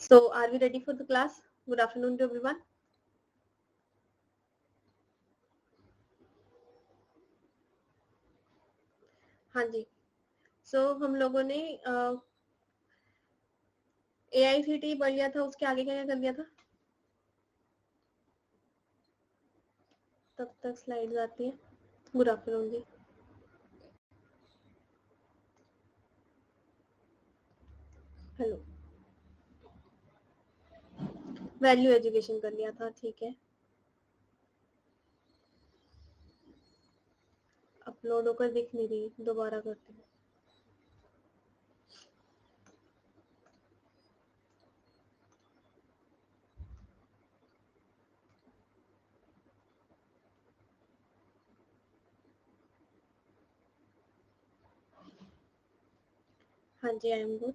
So are we ready for the class? Good afternoon to everyone. हाँ जी, so हम लोगों ने AICTE पढ़ लिया था, उसके आगे क्या क्या कर लिया था? तब तक स्लाइड्स आती है. गुड आफ्टरनून जी. हेलो. वैल्यू एजुकेशन कर लिया था, ठीक है. अपलोड होकर दिख नहीं रही, दोबारा करती हूँ. हाँ जी, आई एम गुड.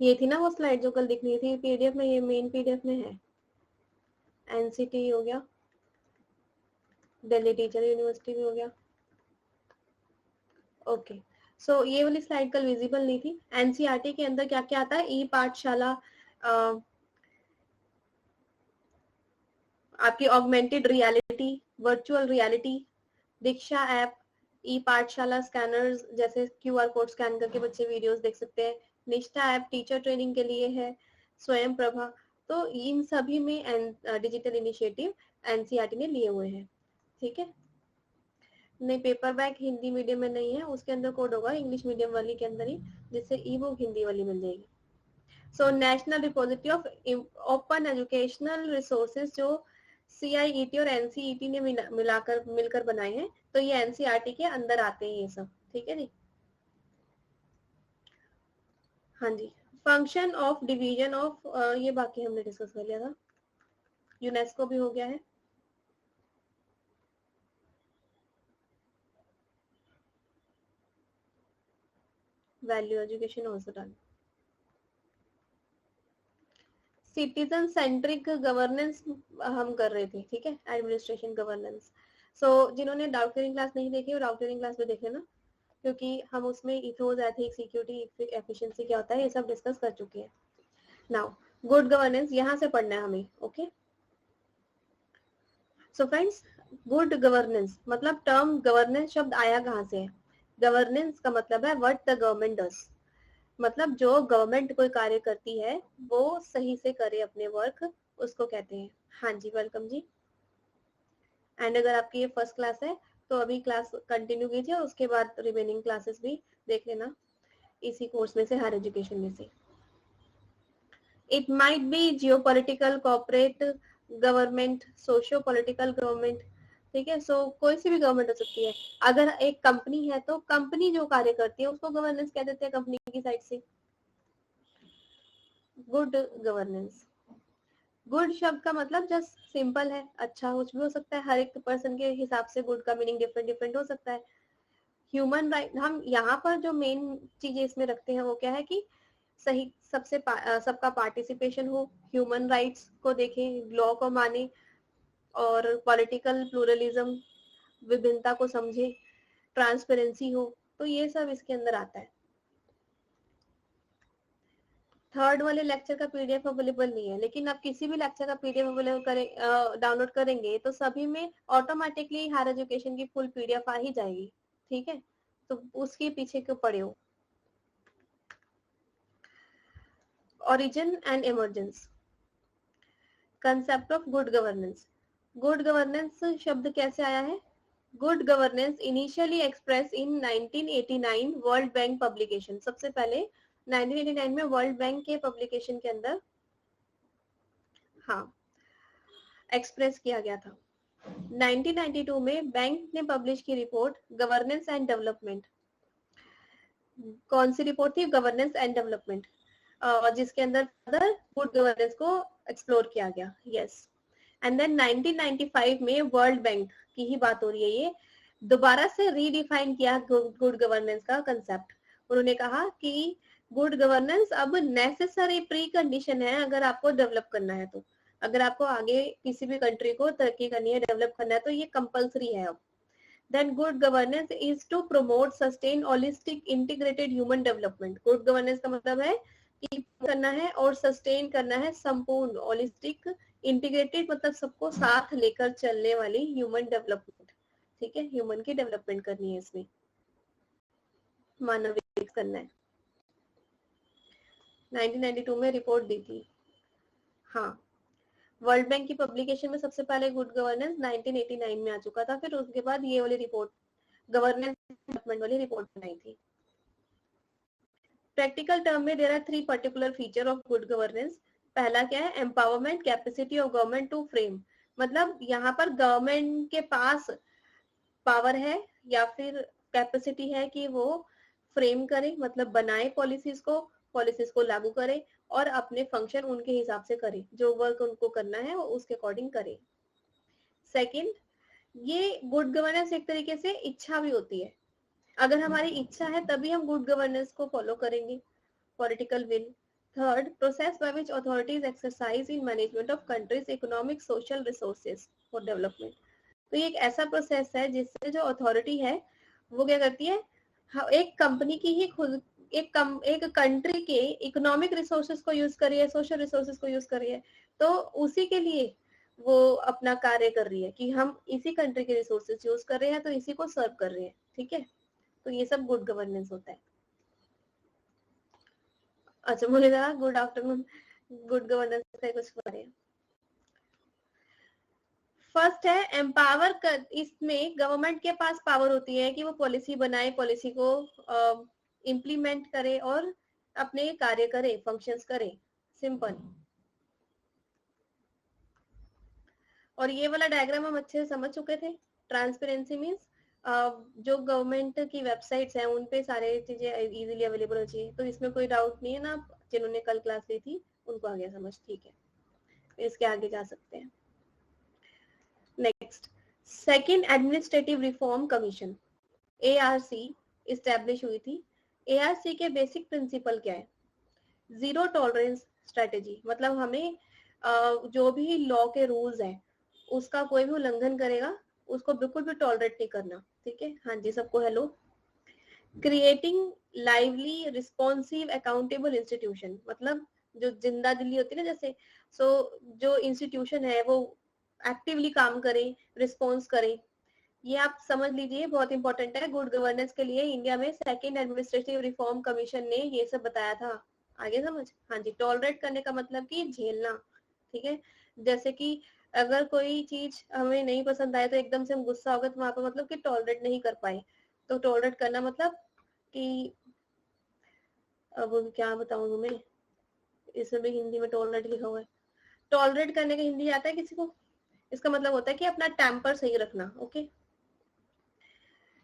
ये थी ना वो स्लाइड जो कल दिखनी थी पीडीएफ में, ये मेन पीडीएफ में है. एनसीटी हो गया, दिल्ली टीचर यूनिवर्सिटी भी हो गया. ओके, सो ये वाली स्लाइड कल विजिबल नहीं थी. एनसीईआरटी के अंदर क्या क्या आता है? ई पाठशाला, आपकी ऑगमेंटेड रियलिटी, वर्चुअल रियलिटी, दीक्षा ऐप, ई पाठशाला स्कैनर्स, जैसे क्यूआर कोड स्कैन करके बच्चे वीडियोस देख सकते हैं. निष्ठा ऐप टीचर ट्रेनिंग के लिए है. स्वयं प्रभा. तो इन सभी में डिजिटल इनिशिएटिव एनसीईआरटी ने लिए हुए हैं. ठीक है. नहीं, पेपर बैक हिंदी मीडियम में नहीं है, उसके अंदर कोड होगा इंग्लिश मीडियम वाली के अंदर ही, जिससे ई बुक हिंदी वाली मिल जाएगी. So national repository of open educational resources जो CIET और NCET ने मिलकर बनाए हैं, तो ये NCERT के अंदर आते हैं ये सब. ठीक है जी. हाँ जी. फंक्शन ऑफ डिवीजन ऑफ, ये बाकी हमने डिस्कस कर लिया था. यूनेस्को भी हो गया है. Value education also done. Citizen centric governance हम कर रहे थे. ठीक है, एडमिनिस्ट्रेशन गवर्नेंस. सो जिन्होंने डाउट क्लियरिंग क्लास नहीं देखी वो डाउट क्लियरिंग क्लास में देख लेना, क्योंकि हम उसमें इथोस, एथिक्स, सिक्योरिटी, एफिशिएंसी क्या होता है ये सब डिस्कस कर चुके हैं. नाउ गुड गवर्नेंस यहाँ से पढ़ना है हमें. Okay. So friends, good governance मतलब टर्म गवर्नेंस शब्द आया कहाँ से है? गवर्नेंस का मतलब है व्हाट द गवर्नमेंट डज, मतलब जो गवर्नमेंट कोई कार्य करती है वो सही से करे अपने वर्क, उसको कहते हैं. हाँ जी, वेलकम जी. एंड अगर आपकी ये फर्स्ट क्लास है तो अभी क्लास कंटिन्यू कीजिए और उसके बाद रिमेनिंग क्लासेस भी देख लेना इसी कोर्स में से, हायर एजुकेशन में से. It might be geopolitical, corporate government, socio political government. ठीक है. सो कोई सी भी गवर्नमेंट हो सकती है. अगर एक कंपनी है तो कंपनी जो कार्य करती है उसको गवर्नेंस कह देते हैं कंपनी की साइड से. Good governance. गुड शब्द का मतलब जस्ट सिंपल है, अच्छा कुछ भी हो सकता है. हर एक पर्सन के हिसाब से गुड का मीनिंग डिफरेंट डिफरेंट हो सकता है. ह्यूमन राइट, हम यहाँ पर जो मेन चीजें इसमें रखते हैं वो क्या है कि सही सबका पार्टिसिपेशन हो, ह्यूमन राइट्स को देखें, लॉ को माने, और पॉलिटिकल प्लूरलिज्म, विभिन्नता को समझे, ट्रांसपेरेंसी हो. तो ये सब इसके अंदर आता है. थर्ड वाले लेक्चर का पीडीएफ अवेलेबल नहीं है, लेकिन आप किसी भी लेक्चर का पीडीएफ अवेलेबल करें, डाउनलोड करेंगे तो सभी में ऑटोमेटिकली हायर एजुकेशन की फुल पीडीएफ आ ही जाएगी. ठीक है, तो उसके पीछे क्यों पड़े हो. Origin and emergence. Concept of good governance. Good governance शब्द कैसे आया है? Good governance initially express in 1989 world bank publication. सबसे पहले 1989 में वर्ल्ड बैंक के पब्लिकेशन के अंदर हाँ एक्सप्रेस किया गया था. 1992 में बैंक ने पब्लिश की रिपोर्ट गवर्नेंस एंड डेवलपमेंट. कौन सी रिपोर्ट थी? गवर्नेंस एंड डेवलपमेंट, जिसके अंदर गुड गवर्नेंस को एक्सप्लोर किया गया. यस. एंड देन 1995 में वर्ल्ड बैंक की ही बात हो रही है ये, दोबारा से रीडिफाइन किया गुड गवर्नेंस का कंसेप्ट। उन्होंने कहा कि गुड गवर्नेंस अब नेसेसरी प्री कंडीशन है अगर आपको डेवलप करना है तो, अगर आपको आगे किसी भी कंट्री को तरक्की करनी है, डेवलप करना है, तो ये कंपल्सरी है अब। Then good governance is to promote sustained holistic integrated human development। Good governance का मतलब है कि करना है और सस्टेन करना है संपूर्ण होलिस्टिक इंटीग्रेटेड, मतलब सबको साथ लेकर चलने वाली ह्यूमन डेवलपमेंट। ठीक है, ह्यूमन की डेवलपमेंट करनी है, इसमें मानव विकास करना है। 1992 में रिपोर्ट दी थी। हाँ, वर्ल्ड बैंक की पब्लिकेशन में सबसे पहले गुड गवर्नेंस 1989 में आ चुका था, फिर उसके बाद ये वाली रिपोर्ट गवर्नेंस डेवलपमेंट वाली रिपोर्ट बनाई थी। प्रैक्टिकल टर्म में there are 3 particular feature of good governance. पहला क्या है? Empowerment capacity of government to frame, मतलब यहाँ पर गवर्नमेंट के पास पावर है या फिर कैपेसिटी है कि वो फ्रेम करे, मतलब बनाए पॉलिसीज को लागू करे और अपने फंक्शन उनके हिसाब से करे, जो वर्क उनको करना है वो उसके अकॉर्डिंग करे। सेकंड, ये गुड गवर्नेंस एक तरीके से इच्छा भी होती है, अगर हमारी इच्छा है तभी हम गुड गवर्नेंस को फॉलो करेंगे, political will. Third, process by which authorities exercise in management of countries economic social resources for development. तो ये एक ऐसा प्रोसेस है जिससे जो अथॉरिटी है वो क्या करती है, एक कंपनी की ही खुद एक कंट्री के इकोनॉमिक रिसोर्सेज को यूज करी है, सोशल रिसोर्सेज को यूज करी है, तो उसी के लिए वो अपना कार्य कर रही है कि हम इसी कंट्री के रिसोर्सेज यूज कर रहे हैं तो इसी को सर्व कर रहे हैं। ठीक है, तो ये सब गुड गवर्नेंस होता है। अच्छा, मुझे लगा गुड आफ्टरनून, गुड गवर्नेंस का कुछ करें। फर्स्ट है एम्पावर कर, इसमें गवर्नमेंट के पास पावर होती है कि वो पॉलिसी बनाए, पॉलिसी को इम्प्लीमेंट करे और अपने कार्य करे, फंक्शंस करे, सिंपल। और ये वाला डायग्राम हम अच्छे से समझ चुके थे। ट्रांसपेरेंसी मीन्स जो गवर्नमेंट की वेबसाइट्स हैं उन पे सारे चीजें इजीली अवेलेबल हो चाहिए, तो इसमें कोई डाउट नहीं है ना, जिन्होंने कल क्लास ली थी उनको आ गया समझ। ठीक है, इसके आगे जा सकते हैं। Next, second administrative reform commission ARC establish हुई थी। ARC के बेसिक प्रिंसिपल क्या है? जीरो टॉलरेंस स्ट्रेटेजी, मतलब हमें जो भी लॉ के रूल्स हैं उसका कोई भी उल्लंघन करेगा उसको बिल्कुल भी टॉलरेट नहीं करना। ठीक है, हाँ जी, सबको hello. Creating lively responsive accountable institution, मतलब जो जिंदा दिली होती है ना, जैसे जो इंस्टीट्यूशन है वो एक्टिवली काम करे, रिस्पॉन्स करे। ये आप समझ लीजिए, बहुत इंपॉर्टेंट है गुड गवर्नेंस के लिए। इंडिया में सेकंड एडमिनिस्ट्रेटिव रिफॉर्म कमीशन ने ये सब बताया था। आगे समझ? हाँ जी, टॉलरेट करने का मतलब कि झेलना। ठीक है, जैसे कि अगर कोई चीज हमें नहीं पसंद आए तो एकदम से हम गुस्सा हो गए, तो वहां पर मतलब कि टॉलरेट नहीं कर पाए। तो टॉलरेट करना मतलब कि, अब क्या बताऊं तुम्हें, इसमें भी हिंदी में टॉलरेट लिखा हुआ है। टॉलरेट करने का हिंदी आता है किसी को? इसका मतलब होता है कि अपना टेम्पर सही रखना। ओके,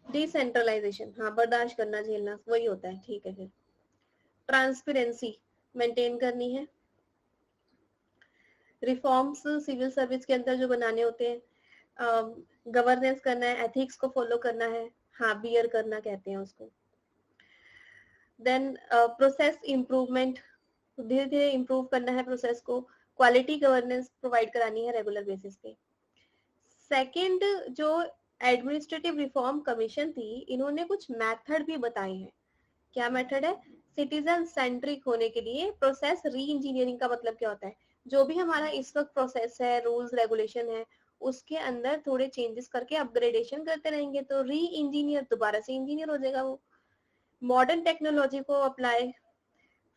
डिसेंट्रलाइजेशन, हाँ, बर्दाश्त करना, झेलना, वही होता है। ठीक है, फिर ट्रांसपेरेंसी मेंटेन करनी है। रिफॉर्म्स सिविल सर्विस के अंदर जो बनाने होते हैं, गवर्नेंस करना है, एथिक्स को फॉलो करना है, हाँ, बियर करना कहते हैं उसको। देन प्रोसेस इम्प्रूवमेंट, धीरे धीरे इम्प्रूव करना है प्रोसेस को। क्वालिटी गवर्नेंस प्रोवाइड करानी है रेगुलर बेसिस पे। सेकंड, जो एडमिनिस्ट्रेटिव रिफॉर्म कमीशन थी, इन्होंने कुछ मेथड भी बताए हैं। क्या मेथड है? सिटीजन सेंट्रिक होने के लिए प्रोसेस री इंजीनियरिंग का मतलब क्या होता है? जो भी हमारा इस वक्त प्रोसेस है, रूल्स रेगुलेशन है, उसके अंदर थोड़े चेंजेस करके अपग्रेडेशन करते रहेंगे तो री इंजीनियर, दोबारा से इंजीनियर हो जाएगा वो। मॉडर्न टेक्नोलॉजी को अप्लाई।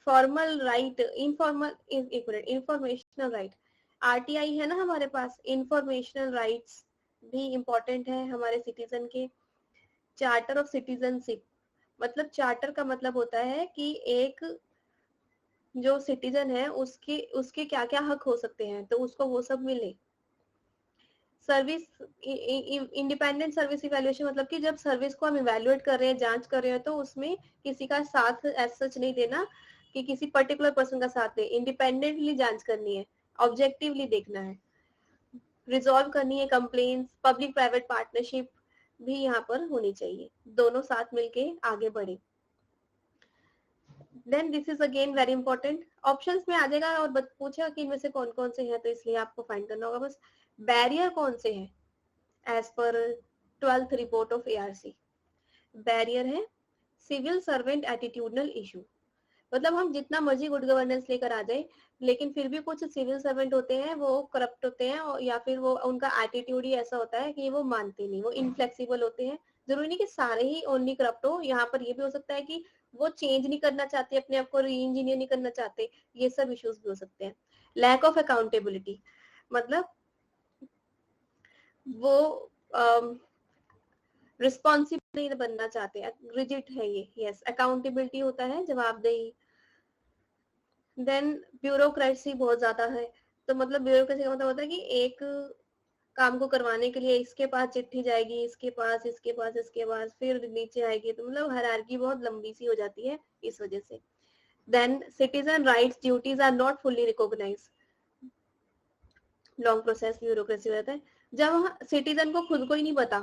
फॉर्मल राइट, इनफॉर्मल, एक मिनट, इंफॉर्मेशनल राइट, RTI है ना हमारे पास, इंफॉर्मेशनल राइट्स भी इम्पोर्टेंट है हमारे सिटीजन के। चार्टर ऑफ सिटीजनशिप, मतलब चार्टर का मतलब होता है कि एक जो सिटीजन है उसके उसके क्या क्या हक हो सकते हैं, तो उसको वो सब मिले। सर्विस, इंडिपेंडेंट सर्विस इवैल्यूएशन, मतलब कि जब सर्विस को हम इवैल्यूएट कर रहे हैं, जांच कर रहे हैं, तो उसमें किसी का साथ एज सच नहीं देना कि किसी पर्टिकुलर पर्सन का साथ दे, इंडिपेंडेंटली जांच करनी है, ऑब्जेक्टिवली देखना है। रिजॉल्व करनी है कंप्लेंट्स, पब्लिक प्राइवेट पार्टनरशिप, भी यहाँ पर होनी चाहिए, दोनों साथ मिलके आगे बढ़े। Then this is again very important, options में आ जाएगा और पूछेगा कि इनमें से कौन कौन से हैं, तो इसलिए आपको फाइंड करना होगा बस। बैरियर कौन से हैं as per 12th report of ARC? Barrier है सिविल सर्वेंट एटीट्यूडनल इशू, मतलब हम जितना मर्जी गुड गवर्नेंस लेकर आ जाए, लेकिन फिर भी कुछ सिविल सर्वेंट होते हैं वो करप्ट होते हैं, और या फिर वो उनका एटीट्यूड ही ऐसा होता है कि वो मानते नहीं, वो इनफ्लेक्सिबल होते हैं। जरूरी नहीं कि सारे ही ओनली करप्ट हो, यहाँ पर ये भी हो सकता है कि वो चेंज नहीं करना चाहते, अपने आप को री इंजीनियर नहीं करना चाहते, ये सब इश्यूज भी हो सकते हैं। लैक ऑफ अकाउंटेबिलिटी, मतलब वो रिस्पॉन्सिबल नहीं बनना चाहते, रिजिड है ये, यस अकाउंटेबिलिटी होता है, जवाबदेही। देन ब्यूरोक्रेसी बहुत ज्यादा है, तो मतलब ब्यूरोक्रेसी का मतलब होता है कि एक काम को करवाने के लिए इसके पास चिट्ठी जाएगी, इसके पास, इसके पास, इसके पास, फिर नीचे आएगी, तो मतलब हायरार्की बहुत लंबी सी हो जाती है इस वजह से। Then citizen rights duties are not fully recognize, long process bureaucracy रहता है, जब सिटीजन को खुद को ही नहीं पता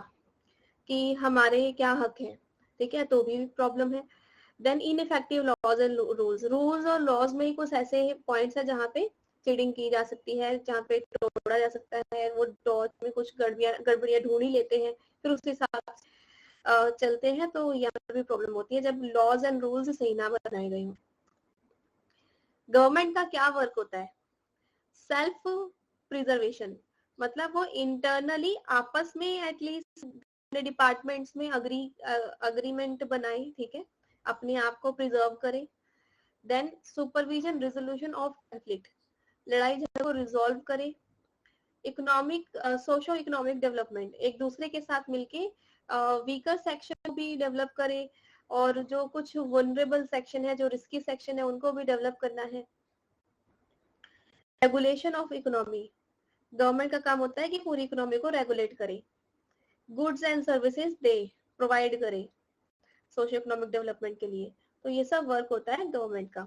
कि हमारे क्या हक है, ठीक है, तो भी प्रॉब्लम है। Then ineffective laws and rules, rules और लॉज में ही कुछ ऐसे पॉइंट्स है जहाँ पे चीटिंग की जा सकती है, जहाँ पे तोड़ा जा सकता है, वो लॉज में कुछ गड़बड़ियां ढूंढ ही लेते हैं, फिर उस हिसाब से चलते हैं, तो यहाँ पर भी प्रॉब्लम होती है जब लॉज एंड रूल्स सही ना बनाए गए हों। गवर्नमेंट का क्या वर्क होता है? सेल्फ प्रिजर्वेशन, मतलब वो इंटरनली आपस में एटलीस्ट डिपार्टमेंट्स में अग्रीमेंट बनाए, ठीक है, अपने आप को प्रिजर्व करे। Then supervision resolution of conflict, लड़ाई झगड़े को रिजोल्व करे। इकोनॉमिक सोशो इकोनॉमिक डेवलपमेंट, एक दूसरे के साथ मिलके वीकर सेक्शन को भी डेवलप करे, और जो कुछ वनरेबल सेक्शन है, जो रिस्की सेक्शन है, उनको भी डेवलप करना है। रेगुलेशन ऑफ इकोनॉमी, गवर्नमेंट का काम होता है कि पूरी इकोनॉमी को रेगुलेट करे। Goods and services they provide करे सोशो इकोनॉमिक डेवलपमेंट के लिए, तो ये सब वर्क होता है गवर्नमेंट का।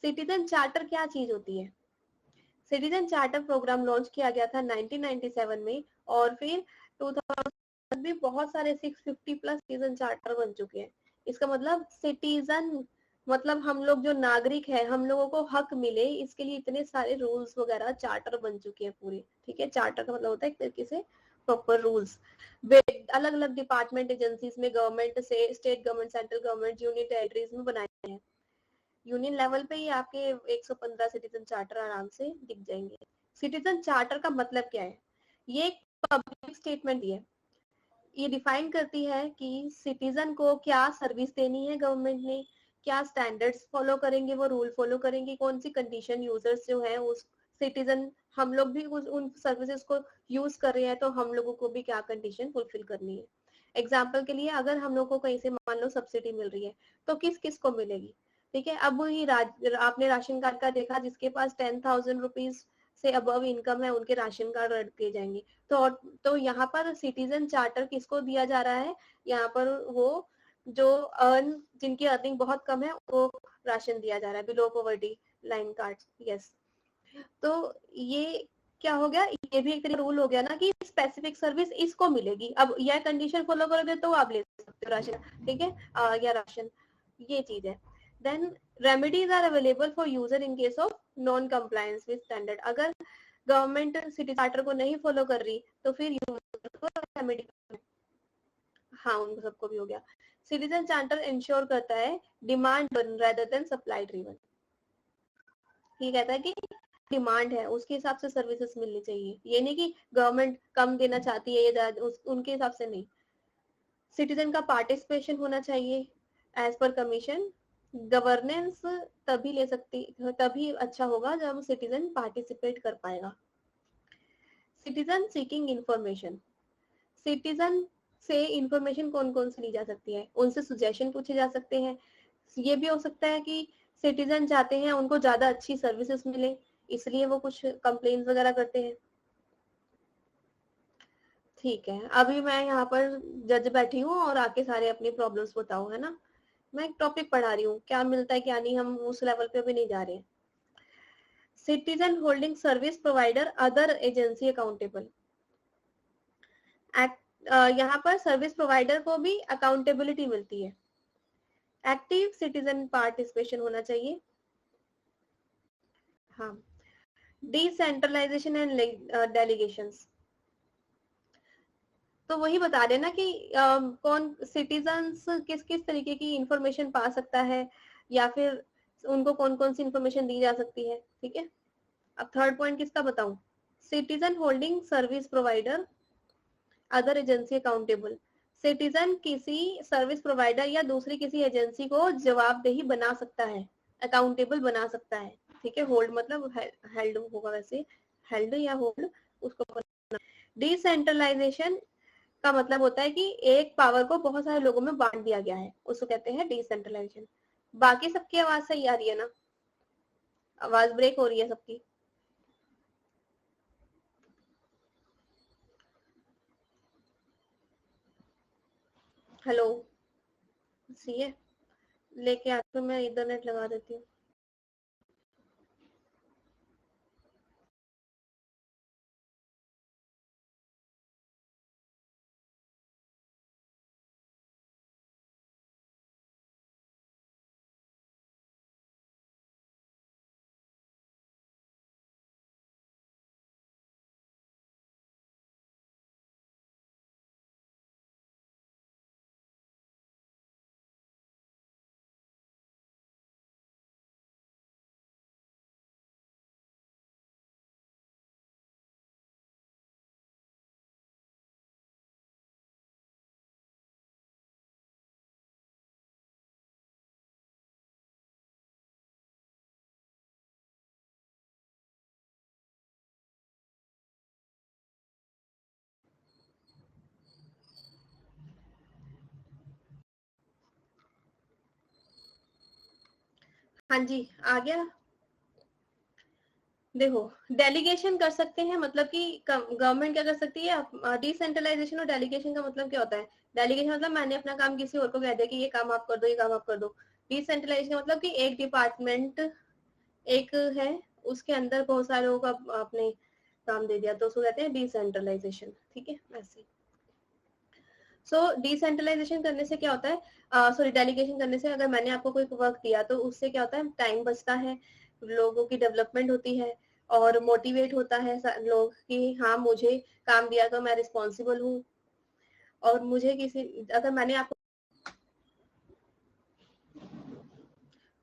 सिटीजन चार्टर क्या चीज होती है? सिटीजन चार्टर प्रोग्राम लॉन्च किया गया था 1997 में, और फिर 2000 भी बहुत सारे 650 प्लस सिटीजन चार्टर बन चुके हैं। इसका मतलब सिटीजन, मतलब हम लोग जो नागरिक है, हम लोगों को हक मिले, इसके लिए इतने सारे रूल्स वगैरह चार्टर बन चुके हैं पूरे, ठीक है। चार्टर का मतलब होता है एक तरीके से प्रॉपर रूल्स, अलग अलग डिपार्टमेंट एजेंसीज में, गवर्नमेंट से, state government, central government, union territories में बनाए हैं। यूनियन लेवल पे ही आपके 115 सिटीजन चार्टर आराम से दिख जाएंगे। सिटीजन चार्टर का मतलब क्या है? ये एक पब्लिक स्टेटमेंट है, ये डिफाइन करती है कि सिटीजन को क्या सर्विस देनी है गवर्नमेंट ने, क्या स्टैंडर्ड्स फॉलो करेंगे, वो रूल फॉलो करेंगे, कौन सी कंडीशन यूजर्स जो है उस सिटीजन, हम लोग भी उन सर्विसेज को यूज कर रहे हैं, तो हम लोगों को भी क्या कंडीशन फुलफिल करनी है। एग्जाम्पल के लिए, अगर हम लोग को कहीं से मान लो सब्सिडी मिल रही है, तो किस किस को मिलेगी, ठीक है। अब ही आपने राशन कार्ड का देखा, जिसके पास 10,000 रुपीज से अबव इनकम है, उनके राशन कार्ड रद्द किए जाएंगे। तो यहाँ पर सिटीजन चार्टर किसको दिया जा रहा है? यहाँ पर वो जो जिनकी अर्निंग बहुत कम है, वो राशन दिया जा रहा है, below poverty line card, yes. तो ये क्या हो गया, ये भी एक तरीका रूल हो गया ना कि स्पेसिफिक सर्विस इसको मिलेगी। अब यह कंडीशन फॉलो करोगे तो आप ले सकते हो राशन, ठीक है, या राशन, ये चीज है। Then remedies are available for user in case of non compliance with standard, अगर गवर्नमेंट सिटी चार्टर को नहीं फॉलो कर रही, तो फिर यूजर को रेमेडी, हाँ उन सबको भी हो गया। सिटीजन चार्टर इंश्योर करता है demand driven rather than supply driven, ये कहता है कि डिमांड है उसके हिसाब से सर्विसेज मिलनी चाहिए, ये नहीं कि गवर्नमेंट कम देना चाहती है ये उनके हिसाब से नहीं। सिटीजन का पार्टिसिपेशन होना चाहिए एज पर कमीशन, गवर्नेंस तभी ले सकती, तभी अच्छा होगा जब सिटीजन पार्टिसिपेट कर पाएगा। सिटीजन सीकिंग इंफॉर्मेशन, सिटीजन से इंफॉर्मेशन कौन कौन सी ली जा सकती है? उनसे सजेशन पूछे जा सकते हैं। ये भी हो सकता है कि सिटीजन चाहते हैं उनको ज्यादा अच्छी सर्विसेज मिले, इसलिए वो कुछ कंप्लेन वगैरह करते हैं, ठीक है। अभी मैं यहाँ पर जज बैठी हूँ और आके सारे अपनी प्रॉब्लम्स बताओ, है ना। मैं एक टॉपिक पढ़ा रही हूँ, क्या मिलता है क्या नहीं, हम उस लेवल पे भी नहीं जा रहे। Citizen holding service provider other agency accountable, यहाँ पर सर्विस प्रोवाइडर को भी अकाउंटेबिलिटी मिलती है। एक्टिव सिटीजन पार्टिसिपेशन होना चाहिए। हाँ, डिसेंट्रलाइजेशन एंड डेलीगेशंस, तो वही बता रहे ना कि कौन सिटीजन्स किस किस तरीके की इंफॉर्मेशन पा सकता है, या फिर उनको कौन कौन सी इंफॉर्मेशन दी जा सकती है। ठीक है, अब थर्ड पॉइंट किसका बताऊं? Citizen holding service provider other agency accountable. Citizen किसी सर्विस प्रोवाइडर या दूसरी किसी एजेंसी को जवाबदेही बना सकता है, अकाउंटेबल बना सकता है। ठीक है, होल्ड मतलब हेल्ड होगा, वैसे हेल्ड या होल्ड उसको। डिसेंट्रलाइजेशन का मतलब होता है कि एक पावर को बहुत सारे लोगों में बांट दिया गया है, उसको कहते हैं डिसेंट्रलाइजेशन। बाकी सबकी आवाज सही आ रही है ना? आवाज ब्रेक हो रही है सबकी? हेलो, सही है? लेके आके मैं इंटरनेट लगा देती हूँ। हाँ जी, आ गया। देखो, डेलीगेशन कर सकते हैं, मतलब कि गवर्नमेंट क्या कर सकती है? डिसेंट्रलाइजेशन और डेलीगेशन का मतलब क्या होता है? डेलीगेशन मतलब मैंने अपना काम किसी और को कह दिया कि ये काम आप कर दो, ये काम आप कर दो। डिसेंट्रलाइजेशन का मतलब कि एक डिपार्टमेंट एक है, उसके अंदर बहुत सारे लोगों को आपने काम दे दिया, तो उसको कहते हैं डिसेंट्रलाइजेशन। ठीक है, ऐसे। सो डिसेंट्रलाइजेशन करने से क्या होता है, सॉरी डेलीगेशन करने से, अगर मैंने आपको कोई वर्क दिया तो उससे क्या होता है, टाइम बचता है, लोगों की डेवलपमेंट होती है, और मोटिवेट होता है लोग कि हाँ मुझे काम दिया तो मैं रिस्पॉन्सिबल हूँ। और मुझे किसी, अगर मैंने आपको,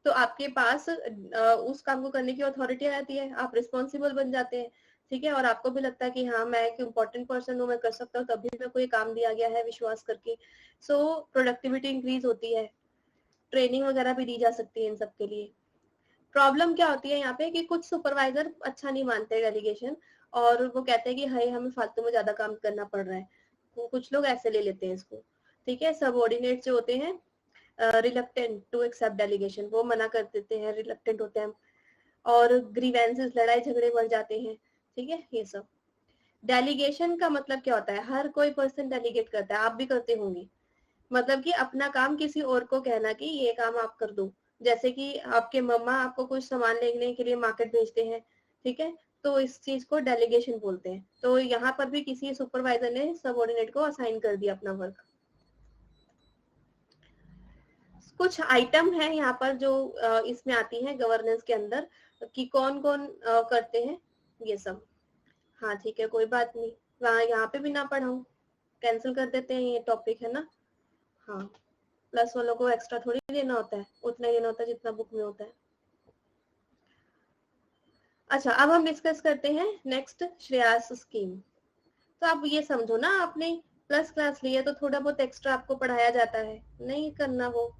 तो आपके पास उस काम को करने की अथॉरिटी आ जाती है, आप रिस्पॉन्सिबल बन जाते हैं। ठीक है, और आपको भी लगता है कि हाँ मैं एक इम्पोर्टेंट पर्सन हूँ, मैं कर सकता हूँ, तभी मेरे को ये काम दिया गया है विश्वास करके। सो प्रोडक्टिविटी इंक्रीज होती है, ट्रेनिंग वगैरह भी दी जा सकती है इन सब के लिए। प्रॉब्लम क्या होती है यहाँ पे कि कुछ सुपरवाइजर अच्छा नहीं मानते डेलीगेशन, और वो कहते हैं कि हाय हमें फालतू में ज्यादा काम करना पड़ रहा है, तो कुछ लोग ऐसे ले लेते हैं इसको। ठीक है, सबऑर्डिनेट जो होते हैं रिलक्टेंट टू एक्सेप्ट डेलीगेशन, वो मना कर देते हैं, रिलक्टेंट होते हैं, और ग्रीवेंसेस लड़ाई झगड़े बढ़ जाते हैं। ठीक है, ये सब। डेलीगेशन का मतलब क्या होता है? हर कोई पर्सन डेलीगेट करता है, आप भी करते होंगे। मतलब कि अपना काम किसी और को कहना कि ये काम आप कर दो। जैसे कि आपके मम्मा आपको कुछ सामान लेने के लिए मार्केट भेजते हैं, ठीक है, तो इस चीज को डेलीगेशन बोलते हैं। तो यहाँ पर भी किसी सुपरवाइजर ने सबऑर्डिनेट को असाइन कर दिया अपना वर्क। कुछ आइटम है यहाँ पर जो इसमें आती है गवर्नेंस के अंदर, कि कौन कौन करते हैं ये सब। हाँ ठीक है, कोई बात नहीं, वहाँ यहाँ पे भी ना पढ़ाऊँ, कैंसिल कर देते हैं, ये टॉपिक है ना। हाँ, प्लस वालों को एक्स्ट्रा थोड़ी देना होता है, उतना ही देना होता है जितना बुक में होता है। अच्छा, अब हम डिस्कस करते हैं नेक्स्ट श्रेयास स्कीम। तो आप ये समझो ना, आपने प्लस क्लास लिया तो थोड़ा बहुत एक्स्ट्रा आपको पढ़ाया जाता है, नहीं करना वो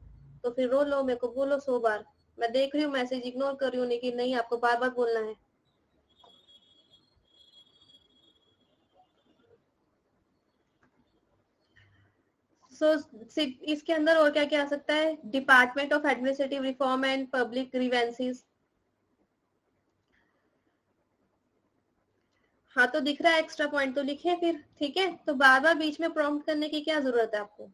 तो फिर रो लो, मेरे को बोलो 100 बार। मैं देख रही हूँ मैसेज, इग्नोर कर रही हूँ, लेकिन नहीं, आपको बार बार बोलना है। इसके अंदर और क्या क्या आ सकता है? Department of administrative reform and public grievances. हाँ, तो दिख रहा है एक्स्ट्रा पॉइंट, तो लिखे फिर। ठीक है, तो बार बार बीच में प्रॉम्प्ट करने की क्या जरूरत है आपको?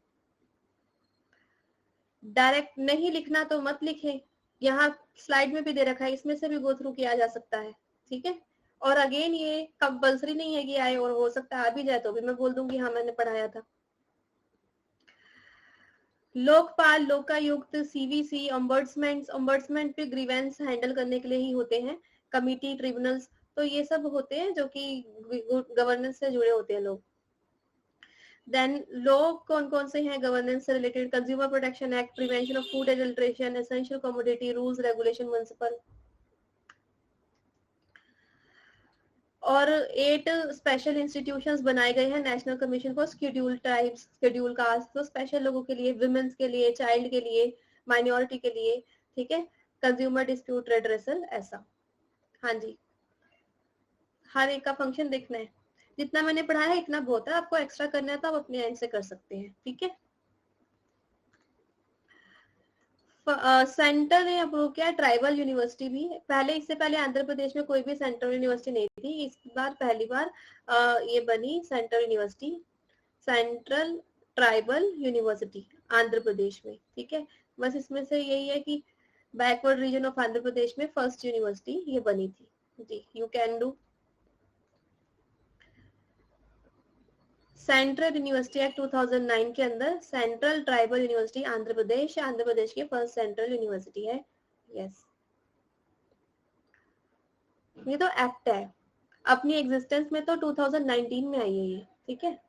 डायरेक्ट नहीं लिखना तो मत लिखे, यहाँ स्लाइड में भी दे रखा है, इसमें से भी गो थ्रू किया जा सकता है। ठीक है, और अगेन ये कंपल्सरी नहीं है कि आए, और हो सकता है आ भी जाए तो भी मैं बोल दूंगी हाँ मैंने पढ़ाया था। लोकपाल, लोकायुक्त, सीवीसी, ओम्बड्समेंट भी ग्रीवेंस हैंडल करने के लिए ही होते हैं। कमिटी, ट्रिब्यूनल्स, तो ये सब होते हैं जो कि गवर्नेंस से जुड़े होते हैं लोग। देन लॉ कौन कौन से हैं गवर्नेंस से related? Consumer protection act, prevention of food adulteration, essential commodity rules regulation, municipal. और 8 स्पेशल इंस्टीट्यूशंस बनाए गए हैं national commission for schedule tribes, schedule caste, तो स्पेशल लोगों के लिए, विमेन्स के लिए, चाइल्ड के लिए, माइनॉरिटी के लिए, ठीक है। कंज्यूमर डिस्प्यूट रेड्रेसल, ऐसा। हाँ जी, हर एक का फंक्शन देखना है। जितना मैंने पढ़ाया है इतना बहुत है, आपको एक्स्ट्रा करना है तो आप अपने एंड से कर सकते हैं, ठीक है। सेंटर ने अप्रूव किया ट्राइबल यूनिवर्सिटी भी। पहले, इससे पहले आंध्र प्रदेश में कोई भी सेंट्रल यूनिवर्सिटी नहीं थी, इस बार पहली बार ये बनी central university, central tribal university Andhra Pradesh में, ठीक है। बस इसमें से यही है कि backward region of Andhra Pradesh में फर्स्ट यूनिवर्सिटी ये बनी थी जी। You can do. Central university act 2009 के अंदर central tribal university Andhra Pradesh की फर्स्ट सेंट्रल यूनिवर्सिटी है। यस, ये तो एक्ट है, अपनी एग्जिस्टेंस में तो 2019 में आई है ये, ठीक है,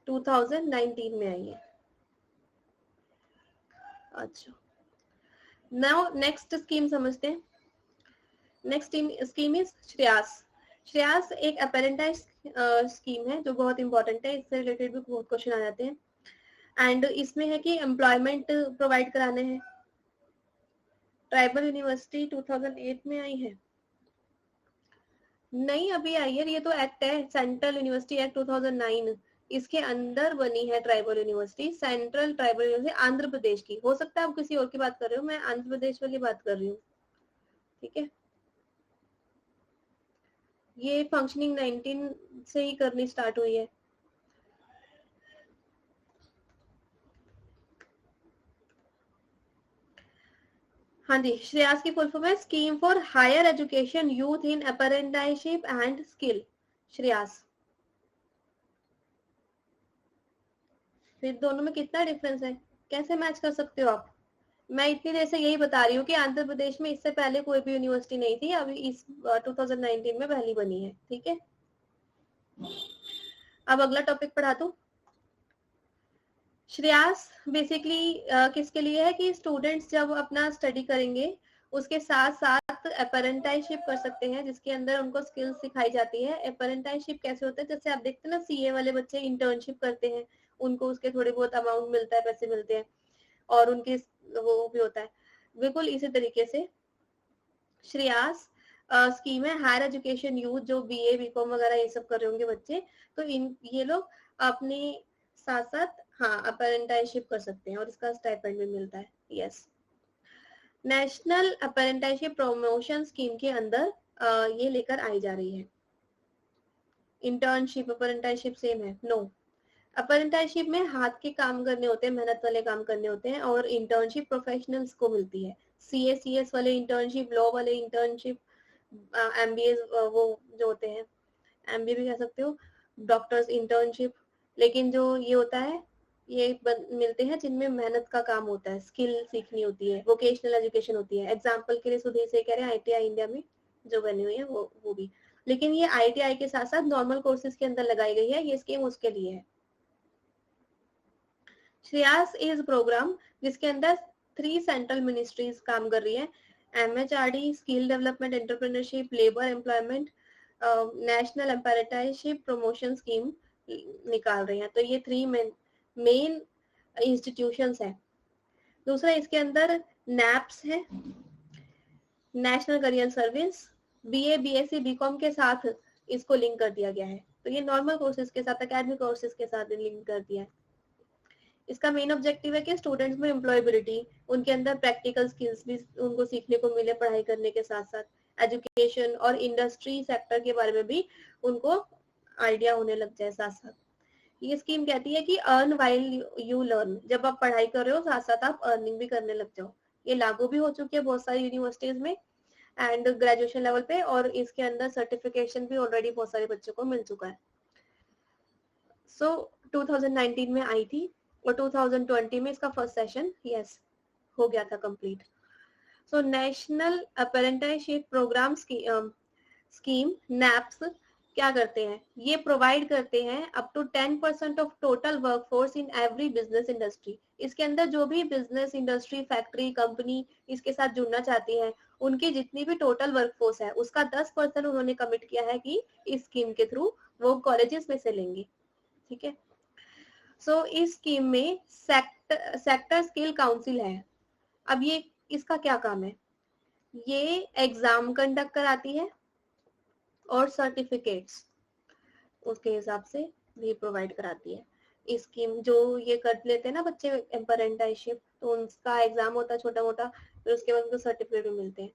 2019 में आई है। अच्छा, नाउ नेक्स्ट स्कीम समझते हैं। Next scheme is Shreyas. Shreyas एक अपेरेंटाइज स्कीम है जो बहुत इंपॉर्टेंट है, इससे रिलेटेड भी बहुत क्वेश्चन आ जाते हैं। एंड इसमें है कि एम्प्लॉयमेंट प्रोवाइड कराने हैं। ट्राइबल यूनिवर्सिटी 2008 में आई है? नहीं, अभी आई है, ये तो एक्ट है, सेंट्रल यूनिवर्सिटी एक्ट 2009, इसके अंदर बनी है tribal university, central tribal university Andhra Pradesh की। हो सकता है आप किसी और की बात कर रहे हो, मैं आंध्र प्रदेश वाली बात कर रही हूँ, ठीक है। ये फंक्शनिंग 19 से ही करनी स्टार्ट हुई है। हाँ जी, श्रेयास की फुल फॉर्म है scheme for higher education youth in apprenticeship and skill, Shreyas. फिर दोनों में कितना डिफरेंस है, कैसे मैच कर सकते हो आप? मैं इतनी देर से यही बता रही हूँ कि आंध्र प्रदेश में इससे पहले कोई भी यूनिवर्सिटी नहीं थी, अभी इस 2019 में पहली बनी है, ठीक है। अब अगला टॉपिक पढ़ा दूं। श्रेयास बेसिकली किसके लिए है कि स्टूडेंट्स जब अपना स्टडी करेंगे उसके साथ साथ अपेरेंटाइशिप कर सकते हैं, जिसके अंदर उनको स्किल्स सिखाई जाती है। अपेरेंटाइशिप कैसे होता है, जैसे आप देखते हैं ना सीए वाले बच्चे इंटर्नशिप करते हैं, उनको उसके थोड़े बहुत अमाउंट मिलता है, पैसे मिलते हैं, और उनके वो भी होता है, बिल्कुल इसी तरीके से श्रेयास स्कीम है हायर एजुकेशन यूथ, जो बीए बीकॉम वगैरह ये सब कर रहे होंगे बच्चे, तो ये लोग अपने साथ साथ हाँ अपेरेंटाइशिप कर सकते हैं और इसका स्टाइपेंड भी मिलता है। Yes, national apprenticeship promotion scheme के अंदर ये लेकर आई जा रही है। इंटर्नशिप अपेरेंटाइशिप सेम है? नो, अपेरेंटाइशिप में हाथ के काम करने होते हैं, मेहनत वाले काम करने होते हैं, और इंटर्नशिप प्रोफेशनल्स को मिलती है। सीएस वाले इंटर्नशिप, लॉ वाले इंटर्नशिप, एमबीए वो जो होते हैं, एमबीए भी कह सकते हो, डॉक्टर्स इंटर्नशिप। लेकिन जो ये होता है ये मिलते हैं जिनमें मेहनत का काम होता है, स्किल सीखनी होती है, वोकेशनल एजुकेशन होती है। एग्जाम्पल के लिए सुधीर से कह रहे हैं आईटीआई इंडिया में जो बनी हुई है वो भी, लेकिन ये आईटीआई के साथ साथ नॉर्मल कोर्सेज के अंदर लगाई गई है, ये स्कीम उसके लिए है। श्रेयास इज प्रोग्राम जिसके अंदर 3 सेंट्रल मिनिस्ट्रीज काम कर रही है, MHRD, skill development entrepreneurship, labour employment, national apprenticeship promotion scheme निकाल रही हैं। तो ये 3 मेन इंस्टीट्यूशंस हैं। दूसरा इसके अंदर नैप्स है, national career service, BA BSc BCom के साथ इसको लिंक कर दिया गया है। तो ये नॉर्मल कोर्सेज के साथ, एकेडमिक कोर्सेज के साथ लिंक कर दिया है। इसका मेन ऑब्जेक्टिव है कि स्टूडेंट्स में एम्प्लॉयबिलिटी, उनके अंदर प्रैक्टिकल स्किल्स भी उनको सीखने को मिले पढ़ाई करने के साथ साथ, एजुकेशन और इंडस्ट्री सेक्टर के बारे में भी उनको आइडिया होने लग जाए साथ साथ। ये स्कीम कहती है कि अर्न व्हाइल यू लर्न, जब आप पढ़ाई कर रहे हो साथ साथ आप अर्निंग भी करने लग जाओ। ये लागू भी हो चुकी है बहुत सारी यूनिवर्सिटीज में, एंड ग्रेजुएशन लेवल पे, और इसके अंदर सर्टिफिकेशन भी ऑलरेडी बहुत सारे बच्चों को मिल चुका है। सो 2019 में आई थी और 2020 में इसका फर्स्ट सेशन यस हो गया था complete. So national apprenticeship program scheme NAPS क्या करते हैं, ये प्रोवाइड करते हैं up to 10% of total workforce in every business industry. इसके अंदर जो भी बिजनेस इंडस्ट्री, फैक्ट्री, कंपनी इसके साथ जुड़ना चाहती है, उनकी जितनी भी टोटल वर्कफोर्स है उसका 10% उन्होंने कमिट किया है कि इस स्कीम के थ्रू वो कॉलेजेस में से लेंगे। ठीक है। सो इस स्कीम में सेक्टर स्किल काउंसिल है। अब ये इसका क्या काम है, ये एग्जाम कंडक्ट कराती है और सर्टिफिकेट्स उसके हिसाब से भी प्रोवाइड कराती है। इस स्कीम जो ये कर लेते हैं ना बच्चे अप्रेंटिसशिप, तो उनका एग्जाम होता है छोटा मोटा, फिर उसके बाद उनको सर्टिफिकेट भी मिलते हैं।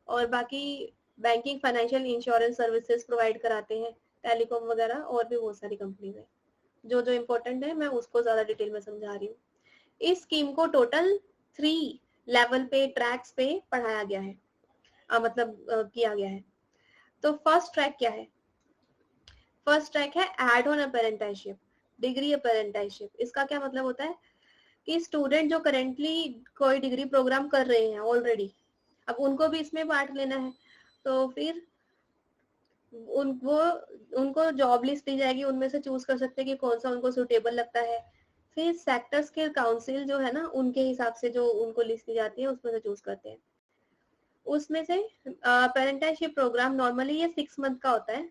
और बाकी banking, financial, insurance services provide कराते हैं, टेलीकॉम वगैरह, और भी बहुत सारी कंपनीज है। जो जो इम्पोर्टेंट है मैं उसको ज्यादा डिटेल में समझा रही हूँ। इस स्कीम को टोटल 3 लेवल पे, ट्रैक्स पे पढ़ाया गया है, किया गया है। तो फर्स्ट ट्रैक क्या है, फर्स्ट ट्रैक है add on apprenticeship, degree apprenticeship. इसका क्या मतलब होता है कि स्टूडेंट जो करेंटली कोई डिग्री प्रोग्राम कर रहे हैं ऑलरेडी, अब उनको भी इसमें पार्ट लेना है, तो फिर उनको जॉब लिस्ट दी जाएगी, उनमें से चूज कर सकते हैं कि कौन सा उनको सुटेबल लगता है। फिर सेक्टर स्किल काउंसिल जो है ना, उनके हिसाब से जो उनको लिस्ट दी जाती है उसमें से चूज करते हैं। उसमें से अप्रेंटिसशिप प्रोग्राम नॉर्मली ये 6 मंथ का होता है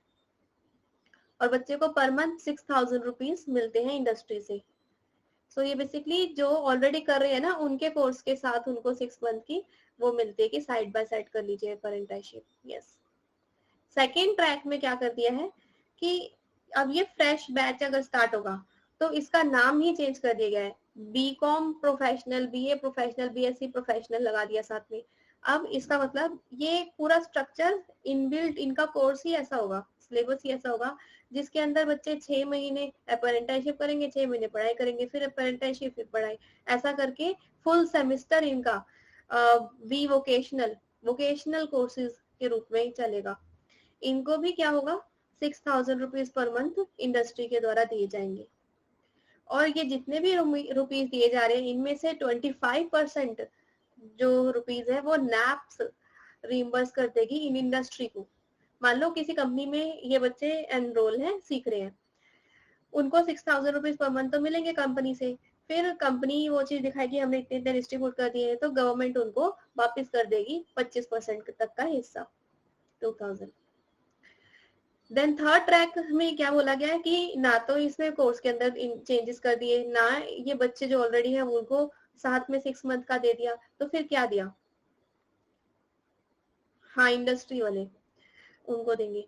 और बच्चे को पर मंथ 6,000 रुपीज मिलते हैं इंडस्ट्री से। सो ये बेसिकली जो ऑलरेडी कर रहे हैं ना, उनके कोर्स के साथ उनको 6 मंथ की वो मिलती है कि साइड बाय साइड कर लीजिए अप्रेंटिसशिप। यस। सेकेंड ट्रैक में क्या कर दिया है कि अब ये फ्रेश बैच अगर स्टार्ट होगा तो इसका नाम ही चेंज कर दिया गया है, BCom professional, BA professional, BSc professional लगा दिया साथ में। अब इसका मतलब ये पूरा स्ट्रक्चर इनबिल्ट, इनका कोर्स ही ऐसा होगा, सिलेबस ही ऐसा होगा जिसके अंदर बच्चे 6 महीने अप्रेंटिसशिप करेंगे, 6 महीने पढ़ाई करेंगे, फिर अप्रेंटिसशिप, फिर पढ़ाई, ऐसा करके फुल सेमेस्टर इनका बी वोकेशनल कोर्सेज के रूप में चलेगा। इनको भी क्या होगा, 6,000 रुपीज पर मंथ इंडस्ट्री के द्वारा दिए जाएंगे। और ये जितने भी रुपीज दिए जा रहे हैं, इनमें से 25% जो रुपीज है वो नैप्स रिइंबर्स कर देगी इन इंडस्ट्री को। मान लो किसी कंपनी में ये बच्चे एनरोल हैं, सीख रहे हैं, उनको 6,000 रुपीज पर मंथ तो मिलेंगे कंपनी से। फिर कंपनी वो चीज दिखाएगी हमने इतने इतने डिस्ट्रीब्यूट कर दिए हैं, तो गवर्नमेंट उनको वापस कर देगी 25% तक का हिस्सा, 2,000। देन थर्ड ट्रैक में क्या बोला गया है कि ना तो इसमें कोर्स के अंदर चेंजेस कर दिए, ना ये बच्चे जो ऑलरेडी हैं उनको साथ में 6 मंथ का दे दिया, तो फिर क्या दिया, हाँ इंडस्ट्री वाले उनको देंगे।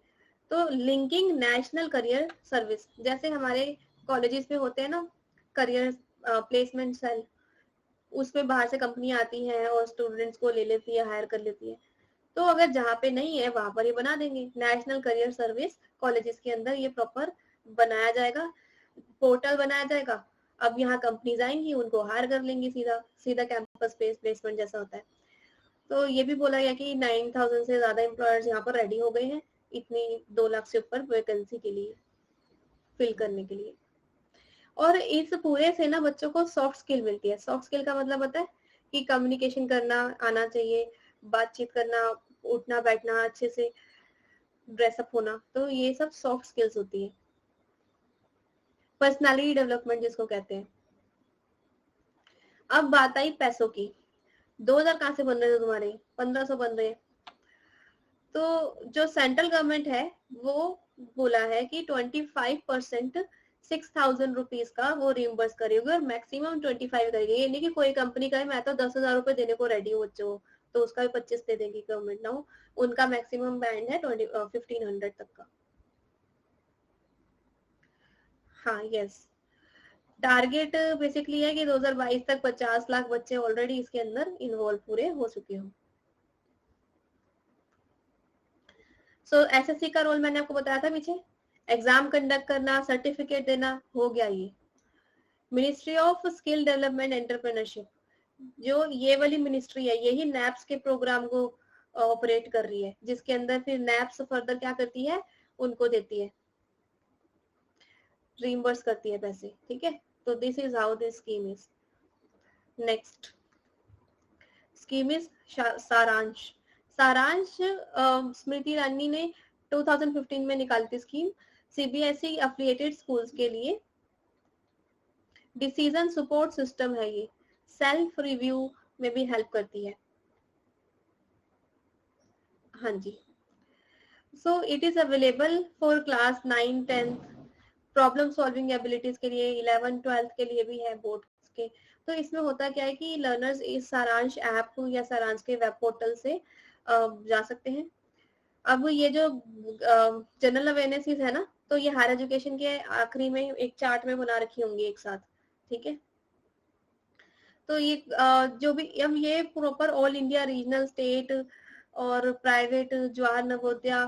तो लिंकिंग नेशनल करियर सर्विस, जैसे हमारे कॉलेजेस में होते हैं ना करियर प्लेसमेंट सेल, उसमें बाहर से कंपनी आती है और स्टूडेंट्स को ले लेती है, हायर कर लेती है। तो अगर जहाँ पे नहीं है वहां पर ये बना देंगे नेशनल करियर सर्विस, कॉलेजेस के अंदर ये प्रॉपर बनाया जाएगा, पोर्टल बनाया जाएगा। अब यहाँ कंपनीज आएंगी, उनको हायर कर लेंगी, सीधा सीधा कैंपस बेस्ड प्लेसमेंट जैसा होता है। तो ये भी बोला गया कि 9,000 से ज्यादा एम्प्लॉयर्स यहाँ पर रेडी हो गए हैं इतनी 2 लाख से ऊपर वैकेंसी के लिए फिल करने के लिए। और इस पूरे से ना बच्चों को सॉफ्ट स्किल मिलती है। सॉफ्ट स्किल का मतलब होता है कि कम्युनिकेशन करना आना चाहिए, बातचीत करना, उठना बैठना, अच्छे से ड्रेसअप होना, तो ये सब सॉफ्ट स्किल्स होती है। पर्सनालिटी डेवलपमेंट जिसको कहते हैं। अब बात आई पैसों की, 2,000 कहाँ से बन रहे थे तुम्हारे, 1,500 बन रहे हैं। तो जो सेंट्रल गवर्नमेंट है वो बोला है कि 25% 6,000 रुपीज का वो रिम्बर्स करेगी और मैक्सिमम 25 करेगी। ये नहीं कि कोई कंपनी कहे मैं तो 10,000 रुपए देने को रेडी हूँ बच्चों, तो उसका भी 25 दे देगी गवर्नमेंट ना। उनका मैक्सिमम बैंड है 1,500 तक का। हाँ यस, टारगेट बेसिकली है कि 2022 तक 50 लाख बच्चे ऑलरेडी इसके अंदर इन्वॉल्व पूरे हो चुके हों। सो एसएससी का रोल मैंने आपको बताया था पीछे, एग्जाम कंडक्ट करना, सर्टिफिकेट देना, हो गया ये। Ministry of skill development entrepreneurship, जो ये वाली मिनिस्ट्री है, यही नैप्स के प्रोग्राम को ऑपरेट कर रही है, जिसके अंदर फिर नैप्स फर्दर क्या करती है, उनको देती है, रीइंबर्स करती है पैसे, ठीक है। तो this is how this scheme is. Next scheme is सारांश। सारांश स्मृति ईरानी ने 2015 में निकाली थी स्कीम, सीबीएसई एफिलिएटेड स्कूल्स के लिए। डिसीजन सपोर्ट सिस्टम है ये, सेल्फ रिव्यू में भी हेल्प करती है। हाँ जी। So it is available for class 9, 10 problem solving abilities के लिए, 11, 12 के लिए भी है, बोर्ड के। तो इसमें होता क्या है कि लर्नर्स इस सारांश ऐप या सारांश के वेब पोर्टल से जा सकते हैं। अब ये जो जनरल अवेयरनेस है ना, तो ये हायर एजुकेशन के आखिरी में एक चार्ट में बना रखी होंगी एक साथ, ठीक है। तो ये जो भी अब ये proper all India regional state और प्राइवेट जवाहर नवोदया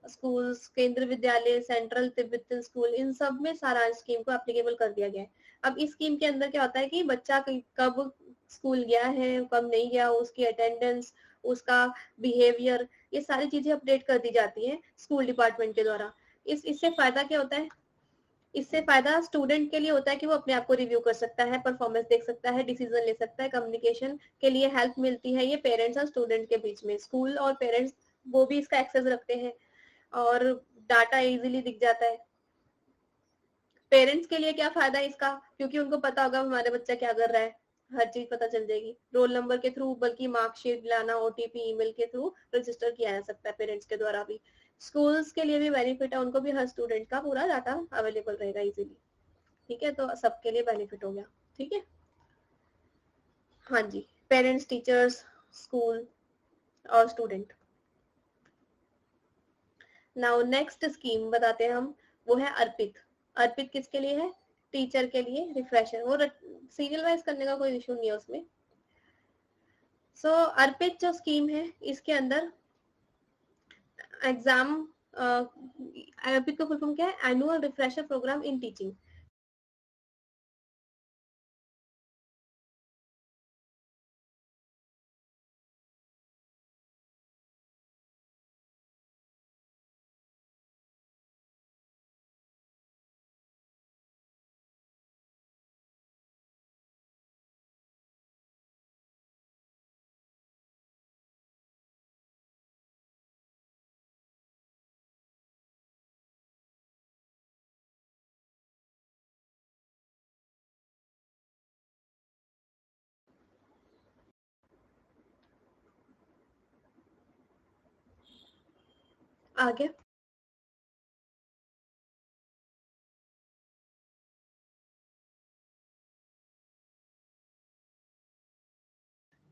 स्कूल्स, केंद्र विद्यालय, सेंट्रल तिब्बतन स्कूल, इन सब में सारांश स्कीम को एप्लीकेबल कर दिया गया है। अब इस स्कीम के अंदर क्या होता है कि बच्चा कब स्कूल गया है, कब नहीं गया, उसकी अटेंडेंस, उसका बिहेवियर, ये सारी चीजें अपडेट कर दी जाती है स्कूल डिपार्टमेंट के द्वारा। इससे फायदा क्या होता है, इससे फायदा स्टूडेंट के लिए होता है कि वो अपने आप को रिव्यू कर सकता है, परफॉर्मेंस देख सकता है, डिसीजन ले सकता है, कम्युनिकेशन के लिए हेल्प मिलती है। ये पेरेंट्स और स्टूडेंट के बीच में, स्कूल और पेरेंट्स वो भी इसका एक्सेस रखते हैं और डाटा इजीली दिख जाता है। पेरेंट्स के लिए क्या फायदा है इसका, क्योंकि उनको पता होगा हमारे बच्चा क्या कर रहा है, हर चीज पता चल जाएगी रोल नंबर के थ्रू, बल्कि मार्कशीट लाना, ओटीपी ईमेल के थ्रू रजिस्टर किया जा सकता है पेरेंट्स के द्वारा भी। स्कूल्स के लिए भी बेनिफिट है, उनको भी हर स्टूडेंट का पूरा डाटा अवेलेबल रहेगा इजीली, ठीक है। तो सबके लिए बेनिफिट हो गया, ठीक है। हाँ जी, पेरेंट्स, टीचर्स, स्कूल और स्टूडेंट। नाउ नेक्स्ट स्कीम बताते हैं हम, वो है अर्पित। अर्पित किसके लिए है, टीचर के लिए रिफ्रेशर, वो सीरियल वाइज करने का कोई इशू नहीं है उसमें। सो अर्पित जो स्कीम है इसके अंदर एग्जाम, अर्पित का फुल फॉर्म क्या है, annual refresher program in teaching. आगे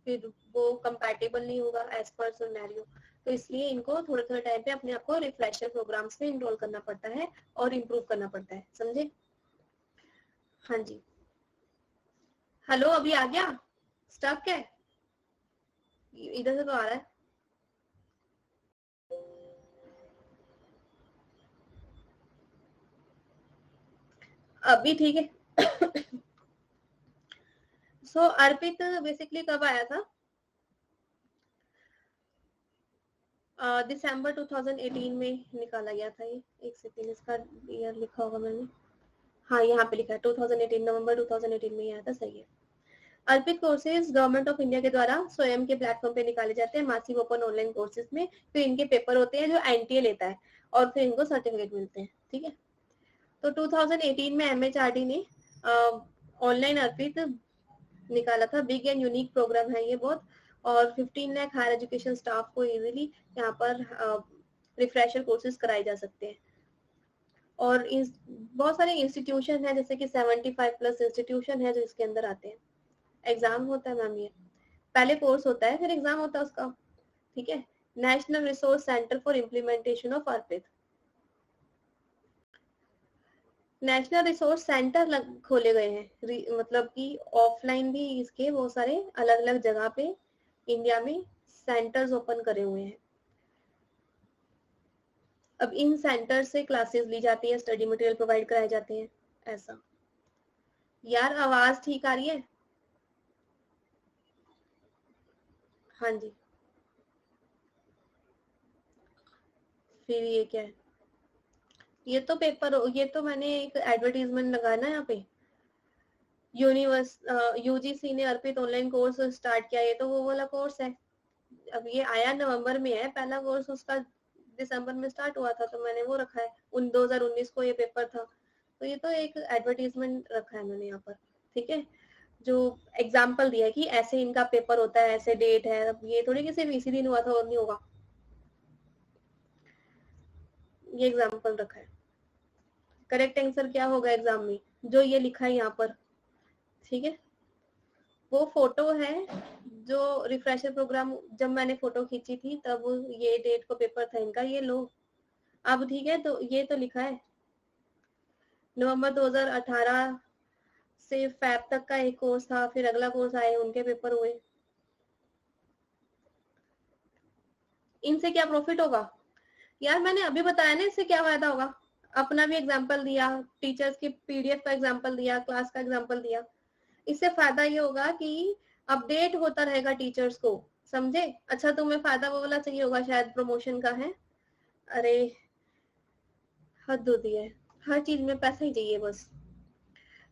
फिर वो कंपैटिबल नहीं होगा एज पर सिनेरियो, तो इसलिए इनको थोड़े थोड़े टाइम पे अपने आप को रिफ्रेशर प्रोग्राम्स में इनरोल करना पड़ता है और इम्प्रूव करना पड़ता है, समझे। हाँ जी। हेलो, अभी आ गया, स्टक है, इधर से तो आ रहा है। अभी ठीक है। सो अर्पित बेसिकली कब आया था, दिसंबर 2018 में निकाला गया था ये। एक सेकंड, इसका ईयर लिखा होगा मैंने, हाँ यहाँ पे लिखा है 2018, नवंबर 2018 में आया था, सही है। अर्पित कोर्सेज गवर्नमेंट ऑफ इंडिया के द्वारा स्वयं के प्लेटफॉर्म पे निकाले जाते हैं, मासिव ओपन ऑनलाइन कोर्सेज में। फिर इनके पेपर होते हैं जो एनटीए लेता है और फिर इनको सर्टिफिकेट मिलते हैं, ठीक है। तो 2018 में एमएचआरडी ने ऑनलाइन अर्पित निकाला था, बिग एंड यूनिक प्रोग्राम है ये बहुत, और 15 लाख हायर एजुकेशन स्टाफ को इजीली यहाँ पर रिफ्रेशर कोर्सेज कराए जा सकते हैं। और बहुत सारे इंस्टीट्यूशन है, जैसे कि 75 प्लस इंस्टीट्यूशन है जो इसके अंदर आते हैं। एग्जाम होता है मैम, ये पहले कोर्स होता है फिर एग्जाम होता है उसका, ठीक है। National resource centre for implementation of Arpit, national resource centre खोले गए हैं, मतलब कि ऑफलाइन भी इसके बहुत सारे अलग अलग जगह पे इंडिया में सेंटर्स ओपन करे हुए हैं। अब इन सेंटर से क्लासेस ली जाती है, स्टडी मटेरियल प्रोवाइड कराए जाते हैं, ऐसा। यार आवाज ठीक आ रही है, हाँ जी। फिर ये क्या है, ये तो पेपर, ये तो मैंने एक एडवर्टीजमेंट लगाया ना यहाँ पे, यूजीसी ने अर्पित ऑनलाइन कोर्स स्टार्ट किया, ये तो वो वाला कोर्स है। अब ये आया नवंबर में है, पहला कोर्स उसका दिसंबर में स्टार्ट हुआ था, तो मैंने वो रखा है, 2019 को ये पेपर था, तो ये तो एक एडवर्टीजमेंट रखा है मैंने यहाँ पर, ठीक है। जो एग्जाम्पल दिया है कि ऐसे इनका पेपर होता है, ऐसे डेट है, अब ये थोड़ी कि सिर्फ इसी दिन हुआ था और नहीं होगा, ये एग्जाम्पल रखा है। करेक्ट आंसर क्या होगा एग्जाम में, जो ये लिखा है यहाँ पर, ठीक है। वो फोटो है जो रिफ्रेशर प्रोग्राम, जब मैंने फोटो खींची थी तब ये डेट को पेपर था इनका, ये लो अब, ठीक है। तो ये तो लिखा है नवंबर 2018 से फैब तक का एक कोर्स था, फिर अगला कोर्स आए, उनके पेपर हुए। इनसे क्या प्रॉफिट होगा यार, मैंने अभी बताया ना इससे क्या फायदा होगा, अपना भी एग्जाम्पल दिया, टीचर्स की पीडीएफ का एग्जाम्पल दिया, क्लास का एग्जाम्पल दिया। इससे फायदा ये होगा कि अपडेट होता रहेगा टीचर्स को, समझे। अच्छा तुम्हें फायदा वो वाला चाहिए होगा शायद, प्रमोशन का है, अरे हद होती है, हर चीज में पैसा ही चाहिए बस।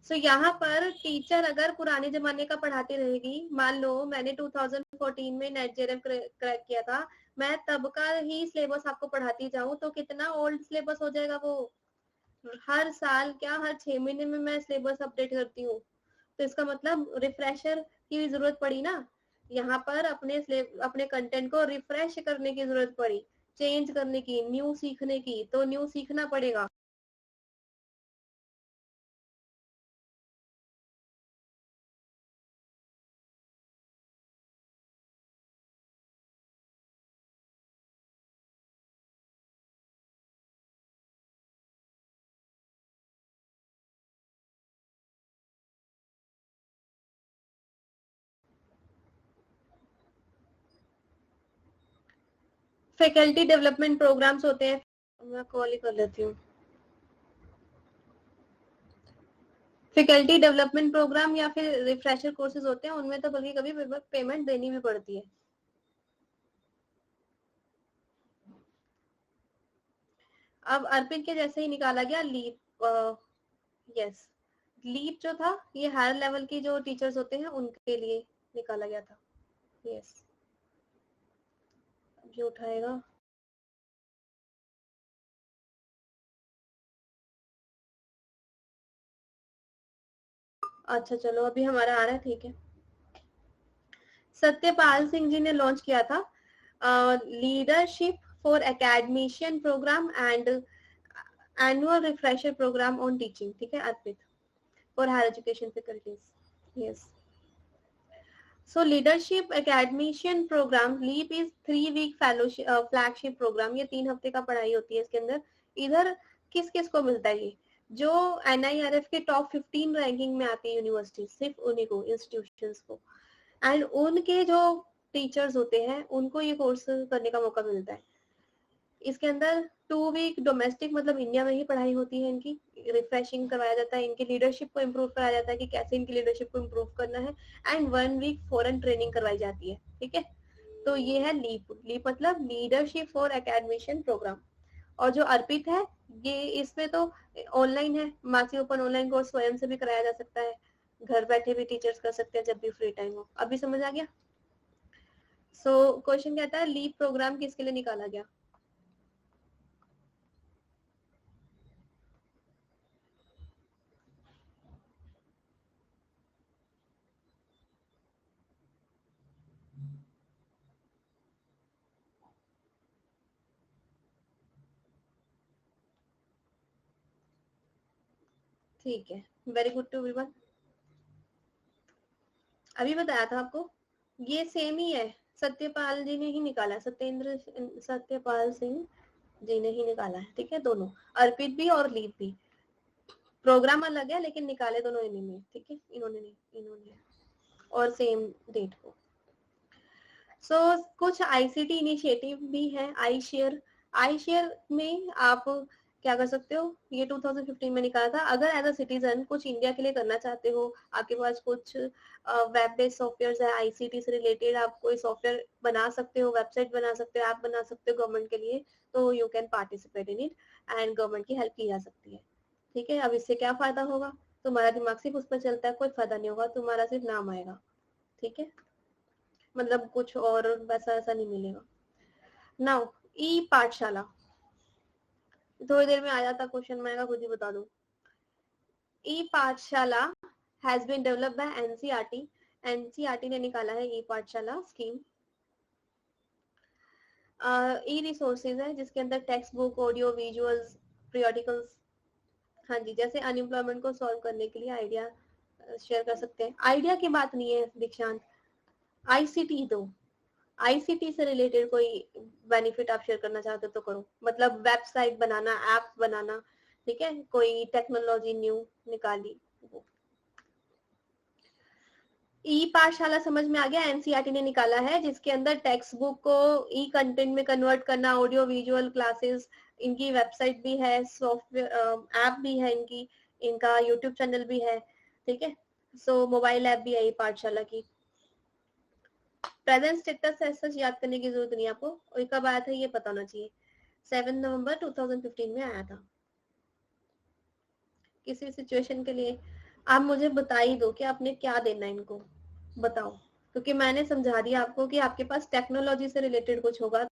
सो यहाँ पर टीचर अगर पुराने जमाने का पढ़ाती रहेगी, मान लो मैंने 2014 में नेट जेआरएफ क्रैक किया था, मैं तब का ही सिलेबस आपको पढ़ाती जाऊं तो कितना ओल्ड सिलेबस हो जाएगा वो। हर साल क्या, हर 6 महीने में मैं सिलेबस अपडेट करती हूँ, तो इसका मतलब रिफ्रेशर की जरूरत पड़ी ना, यहाँ पर अपने कंटेंट को रिफ्रेश करने की जरूरत पड़ी, चेंज करने की, न्यू सीखने की, तो न्यू सीखना पड़ेगा। फैकल्टी डेवलपमेंट प्रोग्राम्स होते हैं, मैं कॉल ही कर लेती हूँ। फैकल्टी डेवलपमेंट प्रोग्राम या फिर रिफ्रेशर कोर्सेज होते हैं, उनमें तो बल्कि कभी पेमेंट देनी भी पड़ती है। अब अर्पित के जैसे ही निकाला गया लीप, यस, लीप जो था ये हायर लेवल के जो टीचर्स होते हैं उनके लिए निकाला गया था, यस। ये उठाएगा, अच्छा चलो अभी हमारा आ रहा है, ठीक है। सत्यपाल सिंह जी ने लॉन्च किया था leadership for academician programme and annual refresher programme on teaching, ठीक है, Arpit for higher education faculties, yes. So leadership academician programme leap is 3 week fellowship flagship programme, ये 3 हफ्ते का पढ़ाई होती है इसके अंदर। इधर किस किस को मिलता है ये, जो NIRF के टॉप 15 रैंकिंग में आती है यूनिवर्सिटी, सिर्फ उन्हीं को, इंस्टीट्यूशंस को, एंड उनके जो टीचर्स होते हैं उनको ये कोर्स करने का मौका मिलता है। इसके अंदर 2 वीक डोमेस्टिक मतलब इंडिया में ही पढ़ाई होती है, इनकी रिफ्रेशिंग करवाया जाता है, इनकी लीडरशिप को इम्प्रूव कराया जाता है कि कैसे इनकी लीडरशिप को इम्प्रूव करना है, एंड 1 वीक फॉरेन ट्रेनिंग करवाई जाती है, ठीक है। तो ये है लीप, लीप मतलब लीडरशिप फॉर एकेडमिशियन प्रोग्राम। और जो अर्पित है ये इसमें तो ऑनलाइन है, मासी ओपन ऑनलाइन कोर्स स्वयं से भी कराया जा सकता है, घर बैठे भी टीचर्स कर सकते हैं जब भी फ्री टाइम हो। अभी समझ आ गया। सो क्वेश्चन कहता है लीप प्रोग्राम किसके लिए निकाला गया। ठीक है, वेरी गुड टू एवरीवन। अभी बताया था आपको, ये सेम ही है, सत्यपाल जी ने ही निकाला, सत्यपाल सिंह जी ने ही निकाला है, ठीक है। दोनों अर्पित भी और लीप भी, प्रोग्राम अलग है लेकिन निकाले दोनों इन्हीं में, ठीक है, इन्होंने नहीं, इन्होंने, और सेम डेट को। सो कुछ ICT इनिशिएटिव भी है, आई शेयर में आप क्या कर सकते हो, ये 2015 में निकाला था। अगर एज अ सिटीजन कुछ इंडिया के लिए करना चाहते हो, आपके पास कुछ वेब बेस्ड सॉफ्टवेयर है, आईसीटी से रिलेटेड आप कोई सॉफ्टवेयर बना सकते हो, वेबसाइट बना सकते हो, ऐप बना सकते हो गवर्नमेंट के लिए, तो you can participate in it and government की हेल्प की जा सकती है। ठीक है, अब इससे क्या फायदा होगा, तुम्हारा दिमाग सिर्फ उस पर चलता है, कोई फायदा नहीं होगा, तुम्हारा सिर्फ नाम आएगा। ठीक है, मतलब कुछ और वैसा ऐसा नहीं मिलेगा। नाउ ई पाठशाला, थोड़ी देर में आ जाता क्वेश्चन, मैं खुद ही बता दूं। E Pathshala has been developed by NCERT, NCERT ने निकाला है ई पाठशाला स्कीम। ई रिसोर्सेज है जिसके अंदर text book, audio, visuals, periodicals, हाँ जी, जैसे अनएम्प्लॉयमेंट को सॉल्व करने के लिए आइडिया शेयर कर सकते हैं। आइडिया की बात नहीं है दीक्षांत, आईसीटी दो, आईसीटी से रिलेटेड कोई बेनिफिट आप शेयर करना चाहते हो तो करो, मतलब वेबसाइट बनाना, ऐप बनाना, ठीक है, कोई टेक्नोलॉजी न्यू निकाली वो। ई पाठशाला समझ में आ गया, एनसीईआरटी ने निकाला है, जिसके अंदर टेक्स्ट बुक को ई कंटेंट में कन्वर्ट करना, ऑडियो विजुअल क्लासेस, इनकी वेबसाइट भी है, सॉफ्टवेयर ऐप भी है इनकी, इनका यूट्यूब चैनल भी है। ठीक है, सो मोबाइल ऐप भी है ई पाठशाला की। प्रेजेंट स्टेटस ऐसा याद करने की जरूरत नहीं आपको, और कब आया था ये पता होना चाहिए, 7 नवंबर 2015 में आया था। किसी सिचुएशन के लिए आप मुझे बता ही दो कि आपने क्या देना है इनको, बताओ, क्योंकि मैंने समझा दिया आपको कि आपके पास टेक्नोलॉजी से रिलेटेड कुछ होगा।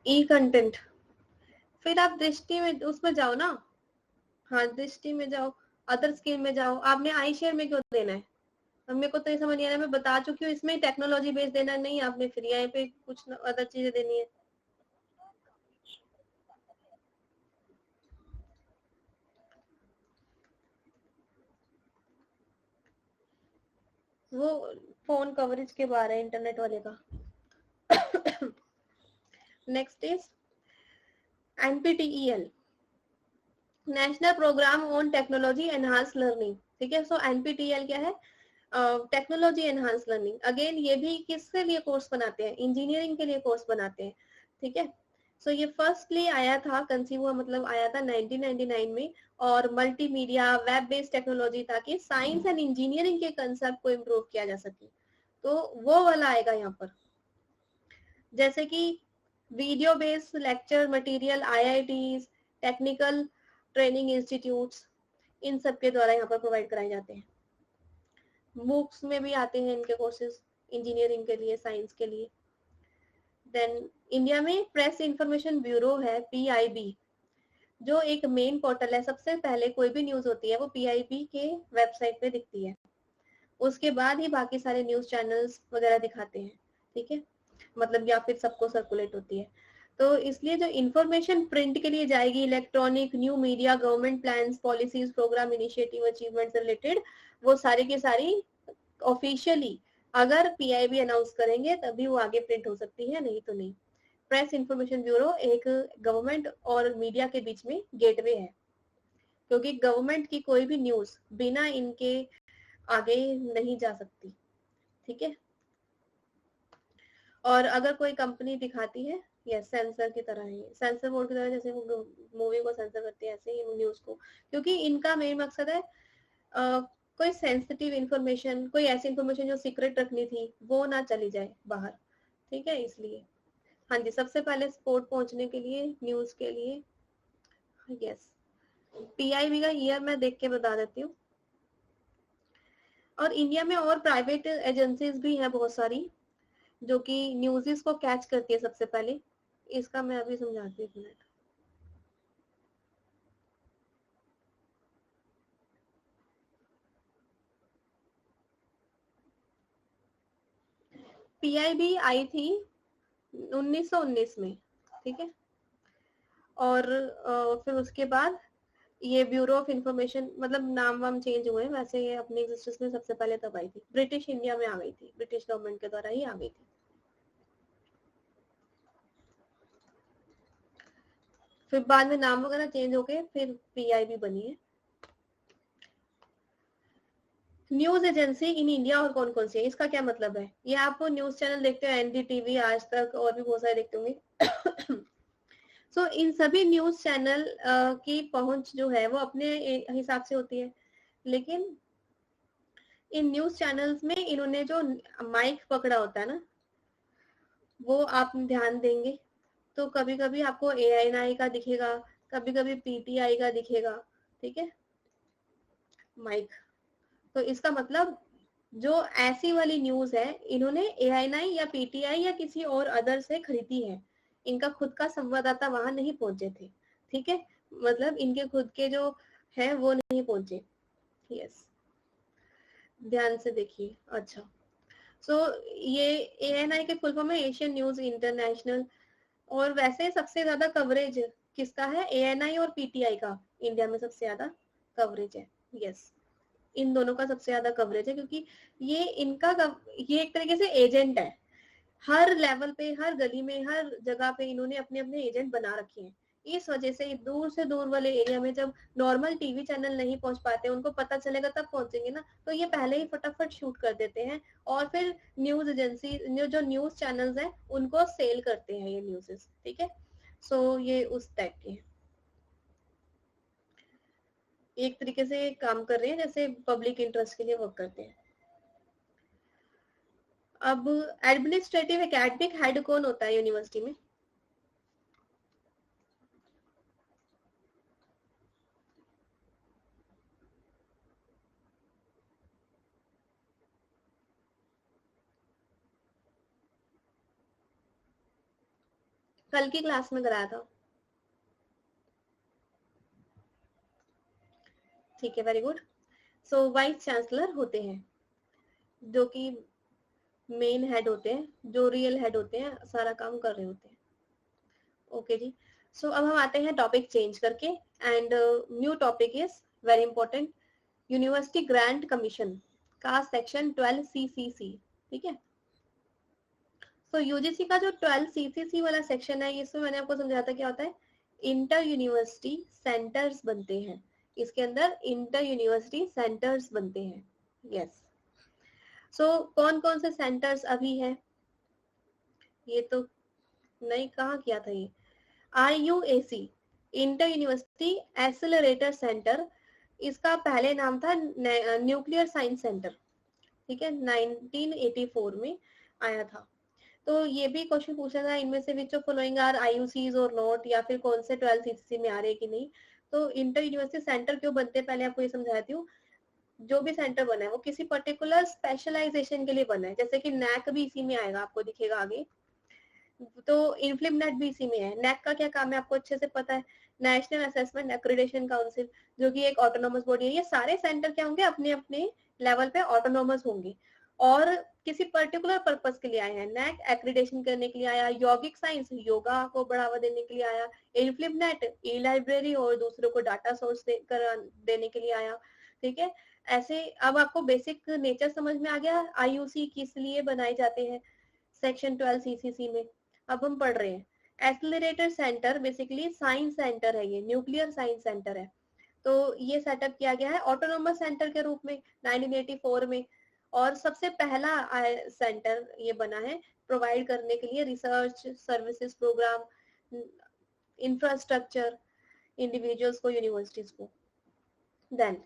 ई कंटेंट, फिर आप दृष्टि में उसमें जाओ ना, हाँ दृष्टि में जाओ, अदर स्कीम में जाओ, आपने आई शेयर में क्यों देना है? अब मेरे को तो ये समझ नहीं आ रहा, मैं बता चुकी हूँ, इसमें टेक्नोलॉजी बेस्ड देना नहीं, आपने फ्री आई पे कुछ अदर चीजें देनी है। वो फोन कवरेज के बारे है इंटरनेट वाले का। Next is NPTEL, national program on technology enhance learning. ठीक है, सो एनपीटीईएल क्या है, टेक्नोलॉजी एनहांस लर्निंग। अगेन ये भी किसके लिए कोर्स बनाते हैं, इंजीनियरिंग के लिए कोर्स बनाते हैं। ठीक है, सो ये फर्स्टली आया था, कंसीव हुआ मतलब आया था 1999 में, और मल्टीमीडिया वेब बेस्ड टेक्नोलॉजी, ताकि साइंस एंड इंजीनियरिंग के कंसेप्ट को इम्प्रूव किया जा सके, तो वो वाला आएगा यहाँ पर। जैसे कि video based lecture material, IITs, technical training institutes, इन सब के द्वारा यहाँ पर प्रोवाइड कराए जाते हैं। मूक्स में भी आते हैं इनके कोर्सेज, इंजीनियरिंग के लिए, साइंस के लिए। देन इंडिया में प्रेस इंफॉर्मेशन ब्यूरो है, पीआईबी, जो एक मेन पोर्टल है। सबसे पहले कोई भी न्यूज होती है वो पीआईबी के वेबसाइट पे दिखती है, उसके बाद ही बाकी सारे न्यूज चैनल्स वगैरह दिखाते हैं। ठीक है, मतलब या फिर सबको सर्कुलेट होती है। तो इसलिए जो इंफॉर्मेशन प्रिंट के लिए जाएगी, electronic, new media, government plans, policies, program, initiative, achievement से रिलेटेड, वो सारी की सारी ऑफिशियली अगर पीआईबी अनाउंस करेंगे तभी वो आगे प्रिंट हो सकती है, नहीं तो नहीं। प्रेस इंफॉर्मेशन ब्यूरो एक गवर्नमेंट और मीडिया के बीच में गेटवे है, क्योंकि गवर्नमेंट की कोई भी न्यूज बिना इनके आगे नहीं जा सकती। ठीक है, और अगर कोई कंपनी दिखाती है, यस सेंसर की तरह है, सेंसर बोर्ड की तरह, जैसे वो मूवी को सेंसर करते हैं ऐसे ही न्यूज को, क्योंकि इनका मेन मकसद है कोई सेंसिटिव इंफॉर्मेशन, कोई ऐसी इंफॉर्मेशन जो सीक्रेट रखनी थी वो ना चली जाए बाहर। ठीक है, इसलिए हाँ जी, सबसे पहले स्पोर्ट पहुंचने के लिए, न्यूज के लिए। यस, पीआईबी का ईयर मैं देख के बता देती हूँ। और इंडिया में और प्राइवेट एजेंसीज भी हैं बहुत सारी, जो कि न्यूज़ को कैच करती है सबसे पहले। इसका मैं अभी समझाती हूँ, एक मिनट। पीआईबी आई थी 1919 में, ठीक है। और फिर उसके बाद ये ब्यूरो ऑफ इंफॉर्मेशन, मतलब नाम वाम चेंज हुए, वैसे ये अपने एग्जिस्टेंस में सबसे पहले तब आई थी, ब्रिटिश इंडिया में आ गई थी, ब्रिटिश गवर्नमेंट के द्वारा ही आ गई थी। फिर बाद में नाम वगैरह चेंज हो गए, फिर पीआईबी बनी है। न्यूज एजेंसी इन इंडिया और कौन कौन सी है, इसका क्या मतलब है? ये आप न्यूज चैनल देखते हो, एनडीटीवी, आज तक, और भी बहुत सारे देखते होंगे। सो इन सभी न्यूज चैनल की पहुंच जो है वो अपने हिसाब से होती है, लेकिन इन न्यूज चैनल्स में इन्होंने जो माइक पकड़ा होता है ना, वो आप ध्यान देंगे तो कभी कभी आपको एएनआई का दिखेगा, कभी कभी पीटीआई का दिखेगा, ठीक है, माइक। तो इसका मतलब जो ऐसी वाली न्यूज है, इन्होंने एएनआई या पीटीआई या किसी और अदर से खरीदी है, इनका खुद का संवाददाता वहां नहीं पहुंचे थे, ठीक है, मतलब इनके खुद के जो है वो नहीं पहुंचे। यस, ध्यान से देखिए। अच्छा, सो ये एएनआई के फुल फॉर्म है एशियन न्यूज इंटरनेशनल। और वैसे सबसे ज्यादा कवरेज किसका है? एएनआई और पीटीआई का इंडिया में सबसे ज्यादा कवरेज है। यस, इन दोनों का सबसे ज्यादा कवरेज है, क्योंकि ये ये एक तरीके से एजेंट है, हर लेवल पे, हर गली में, हर जगह पे इन्होंने अपने अपने एजेंट बना रखे हैं। इस वजह से दूर से दूर वाले एरिया में जब नॉर्मल टीवी चैनल नहीं पहुंच पाते, उनको पता चलेगा तब पहुंचेंगे ना, तो ये पहले ही फटाफट शूट कर देते हैं और फिर न्यूज एजेंसी जो न्यूज चैनल्स हैं उनको सेल करते हैं ये न्यूज़, ठीक है। सो ये उस टाइप के हैं, एक तरीके से काम कर रहे हैं जैसे पब्लिक इंटरेस्ट के लिए वर्क करते हैं। अब एडमिनिस्ट्रेटिव एकेडमिक हेड कौन होता है यूनिवर्सिटी में? कल की क्लास में कराया था, ठीक है, वेरी गुड। सो वाइस चांसलर होते हैं, जो कि मेन हेड होते हैं, जो रियल हेड होते हैं, सारा काम कर रहे होते हैं। ओके जी। सो अब हम आते हैं टॉपिक चेंज करके, and new topic is very important, university grant commission का सेक्शन 12 CCC, ठीक है। तो यूजीसी का जो 12 CCC वाला सेक्शन है, इसमें मैंने आपको समझाया था क्या होता है, इंटर यूनिवर्सिटी सेंटर्स बनते हैं, इसके अंदर इंटर यूनिवर्सिटी सेंटर्स बनते हैं। यस, सो कौन कौन से सेंटर्स अभी है, ये तो नहीं, कहाँ किया था ये, IUAC, inter university accelerator centre, इसका पहले नाम था न्यूक्लियर साइंस सेंटर, ठीक है, 1984 में आया था। तो ये भी क्वेश्चन पूछा था, इनमें से which of following are IUCs और नॉट, या फिर कौन से 12 CCC में आ रहे कि नहीं। तो इंटर यूनिवर्सिटी सेंटर क्यों बनते हैं, पहले आपको ये समझाती हूँ। जो भी सेंटर बना है वो किसी पर्टिकुलर स्पेशलाइजेशन के लिए बना है, जैसे कि नैक भी इसी में आएगा, आपको दिखेगा आगे। तो इनफ्लिम नेट भी इसी में है। नैक का क्या काम है आपको अच्छे से पता है, नेशनल असेसमेंट एक्रीडेशन काउंसिल, जो कि एक ऑटोनोमस बॉडी है। ये सारे सेंटर क्या होंगे, अपने अपने लेवल पे ऑटोनोमस होंगे और किसी पर्टिकुलर पर्पस के लिए आए हैं। नैक एक्रीडेशन करने के लिए आया, यौगिक साइंस योगा को बढ़ावा देने के लिए आया, इनफ्लिम नेट ई लाइब्रेरी और दूसरों को डाटा सोर्स देने के लिए आया, ठीक है। ऐसे अब आपको बेसिक नेचर समझ में आ गया, IUC किस लिए बनाए जाते हैं सेक्शन 12 CCC में। अब हम पढ़ रहे हैं accelerator centre, basically science centre है, ये न्यूक्लियर साइंस सेंटर है। तो ये सेटअप किया गया है ऑटोनोमस सेंटर के रूप में 1984 में, और सबसे पहला सेंटर ये बना है प्रोवाइड करने के लिए research services program, infrastructure individuals को, यूनिवर्सिटीज को। Then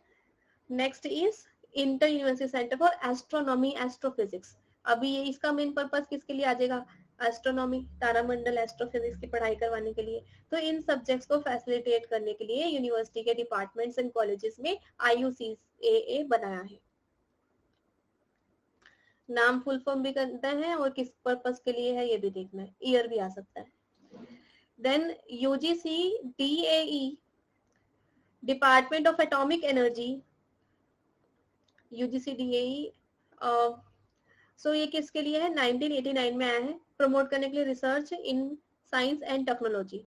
next is inter university centre for astronomy astrophysics. अभी ये इसका मेन पर्पस किसके लिए आ जाएगा, एस्ट्रोनॉमी, तारामंडल, एस्ट्रोफिजिक्स की पढ़ाई करवाने के लिए। तो इन सब्जेक्ट्स को फैसिलिटेट करने के लिए यूनिवर्सिटी के डिपार्टमेंट्स एंड कॉलेजेस में IUCAA बनाया है। नाम फुल फॉर्म भी करते हैं और किस पर्पस के लिए है ये भी देखना है, ईयर भी आ सकता है। Then UGC DAE, department of atomic energy, UGC DAE so ये किसके लिए है? 1989 में आया है, प्रमोट करने के लिए research in science and technology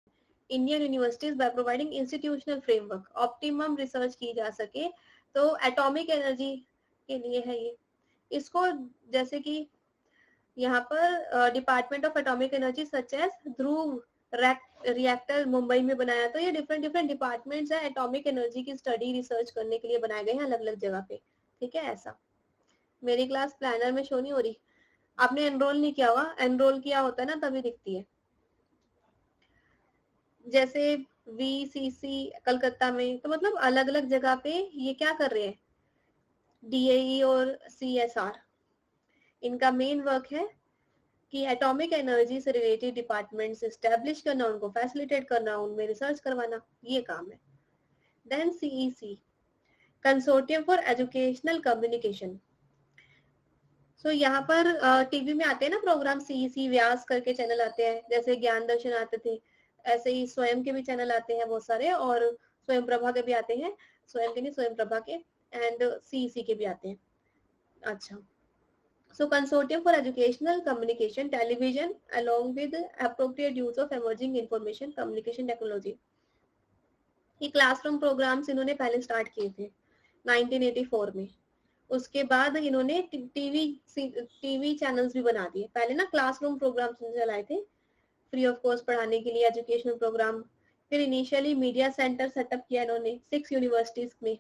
Indian universities by providing institutional framework, optimum research की जा सके तो एटॉमिक एनर्जी के लिए है ये। इसको जैसे कि यहाँ पर department of atomic energy such as Dhruv reactor Mumbai में बनाया। तो ये डिफरेंट डिफरेंट डिपार्टमेंट्स है एटॉमिक एनर्जी की स्टडी रिसर्च करने के लिए बनाए गए हैं अलग अलग जगह पे, ठीक है। ऐसा मेरी क्लास प्लानर में शो नहीं हो रही, आपने एनरोल नहीं किया हुआ, एनरोल किया होता है ना तभी दिखती है। जैसे VCC कलकत्ता में, तो मतलब अलग अलग जगह पे ये क्या कर रहे हैं, DAE और CSR, इनका मेन वर्क है कि एटॉमिक एनर्जी से रिलेटेड डिपार्टमेंट्स एस्टेब्लिश करना, उनको फैसिलिटेट करना, उनमें रिसर्च करवाना, ये काम है। Then CEC, consortium for educational communication. So यहाँ पर टीवी में आते हैं ना प्रोग्राम, CEC व्यास करके चैनल आते हैं, जैसे ज्ञान दर्शन आते थे, ऐसे ही स्वयं के भी चैनल आते हैं बहुत सारे, और स्वयं प्रभा के भी आते हैं, स्वयं के नहीं स्वयं प्रभा के, एंड CEC के भी आते हैं। अच्छा, so consortium for educational communication television along with appropriate use of emerging information communication technology, ये क्लासरूम प्रोग्राम्स इन्होंने पहले स्टार्ट किए थे 1984 में। उसके बाद इन्होंने टीवी चैनल्स भी बना दिए। पहले ना क्लासरूम प्रोग्राम्स चलाए थे फ्री ऑफ कॉस्ट पढ़ाने के लिए, एजुकेशनल प्रोग्राम। फिर इनिशियली मीडिया सेंटर सेटअप किया इन्होंने 6 यूनिवर्सिटीज में।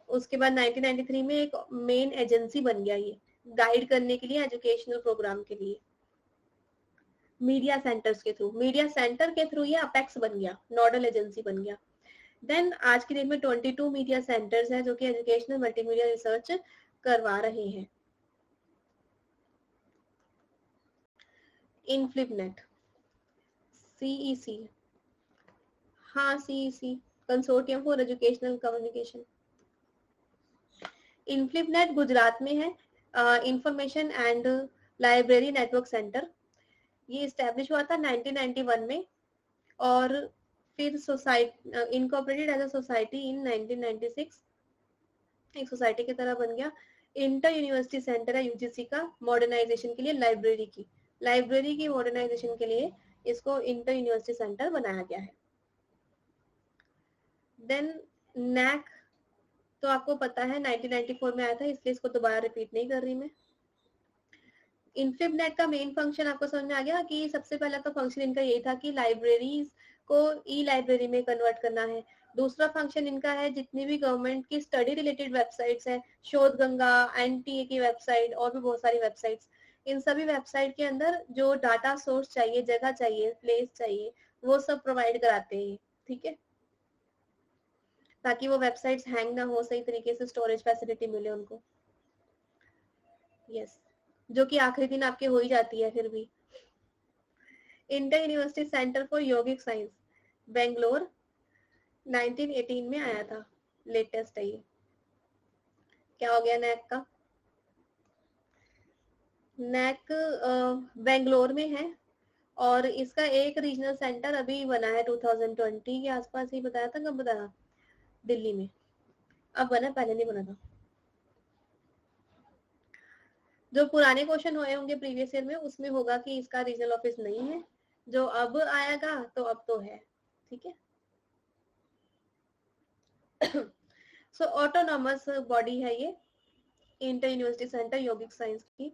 उसके बाद 1993 में एक मेन एजेंसी बन गया ये, गाइड करने के लिए एजुकेशनल प्रोग्राम के लिए, मीडिया सेंटर्स के थ्रू, मीडिया सेंटर के थ्रू ये अपेक्स बन गया, नोडल एजेंसी बन गया। देन आज की डेट में 22 मीडिया सेंटर्स हैं जो कि एजुकेशनल मल्टीमीडिया रिसर्च करवा रहे हैं। इनफ्लिपनेट, CEC, हाँ CEC, consortium for educational communication. INFLIBNET Gujarat में है, information and library network centre. ये स्टैब्लिश हुआ था 1991 में, और फिर society incorporated as a society in 1996, एक सोसाइटी की तरह बन गया। इंटर यूनिवर्सिटी सेंटर है UGC का, मॉडर्नाइजेशन के लिए लाइब्रेरी की मॉडर्नाइजेशन के लिए इसको इंटर यूनिवर्सिटी सेंटर बनाया गया है। देन NAC तो आपको पता है 1994 में आया था, इसलिए इसको दोबारा रिपीट नहीं कर रही मैं। इनफ्लिपनेट का मेन फंक्शन आपको समझ में आ गया कि सबसे पहला तो फंक्शन इनका यही था कि लाइब्रेरीज को ई-लाइब्रेरी में कन्वर्ट करना है। दूसरा फंक्शन इनका है जितनी भी गवर्नमेंट की स्टडी रिलेटेड वेबसाइट्स है, शोध गंगा, NTA की वेबसाइट और भी बहुत सारी वेबसाइट्स, इन सभी वेबसाइट के अंदर जो डाटा सोर्स चाहिए, जगह चाहिए, प्लेस चाहिए, वो सब प्रोवाइड कराते हैं, ठीक है, ताकि वो वेबसाइट्स हैंग ना हो, सही तरीके से स्टोरेज फैसिलिटी मिले उनको। यस, जो कि आखिरी दिन आपके हो ही जाती है फिर भी। Inter university centre for yogic science Bangalore 1918 में आया था, लेटेस्ट है ये। क्या हो गया NAC का? NAC बेंगलोर में है, और इसका एक रीजनल सेंटर अभी बना है 2020 के आसपास ही, बताया था, कब बताया, दिल्ली में। अब बना, पहले नहीं बना था। जो पुराने क्वेश्चन हुए होंगे प्रीवियस ईयर में, उसमें होगा कि इसका रीजनल ऑफिस नहीं है, जो अब आएगा तो अब तो है, ठीक है। सो ऑटोनॉमस बॉडी है ये, इंटर यूनिवर्सिटी सेंटर योगिक साइंस की।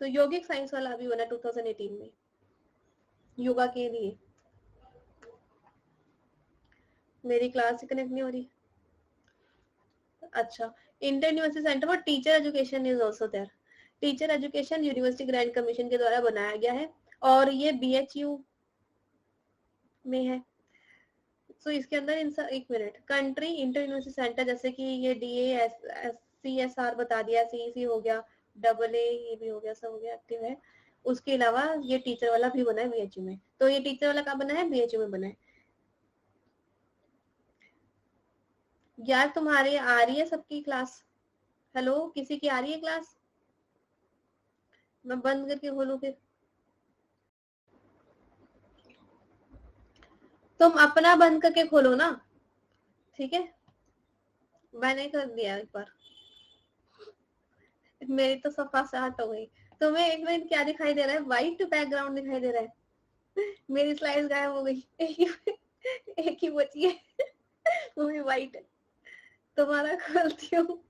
तो योगिक साइंस वाला अभी बना 2018 में योगा के लिए। मेरी क्लास से कनेक्ट नहीं हो रही? अच्छा, inter university centre for teacher education is also there. Teacher education university grant commission के द्वारा बनाया गया है, और ये BHU में है। सो इसके अंदर एक minute, country inter university centre, जैसे कि ये DA CSR बता दिया, CEC हो गया, AA ये भी हो गया, सब हो गया, एक्टिव है। उसके अलावा ये टीचर वाला भी बना है BHU में। तो ये टीचर वाला कहाँ बना है? BHU में बना है। यार तुम्हारे आ रही है सबकी क्लास? हेलो, किसी की आ रही है क्लास? मैं बंद करके खोलूं फिर? तुम अपना बंद करके खोलो ना, ठीक है। मैंने कर दिया एक बार, मेरी तो सफा साट हो गई। तुम्हें एक मिनट क्या दिखाई दे रहा है? व्हाइट बैकग्राउंड दिखाई दे रहा है। मेरी स्लाइड गायब हो गई। एक ही बची है। वो भी व्हाइट। तुम्हारा खोलती हूँ।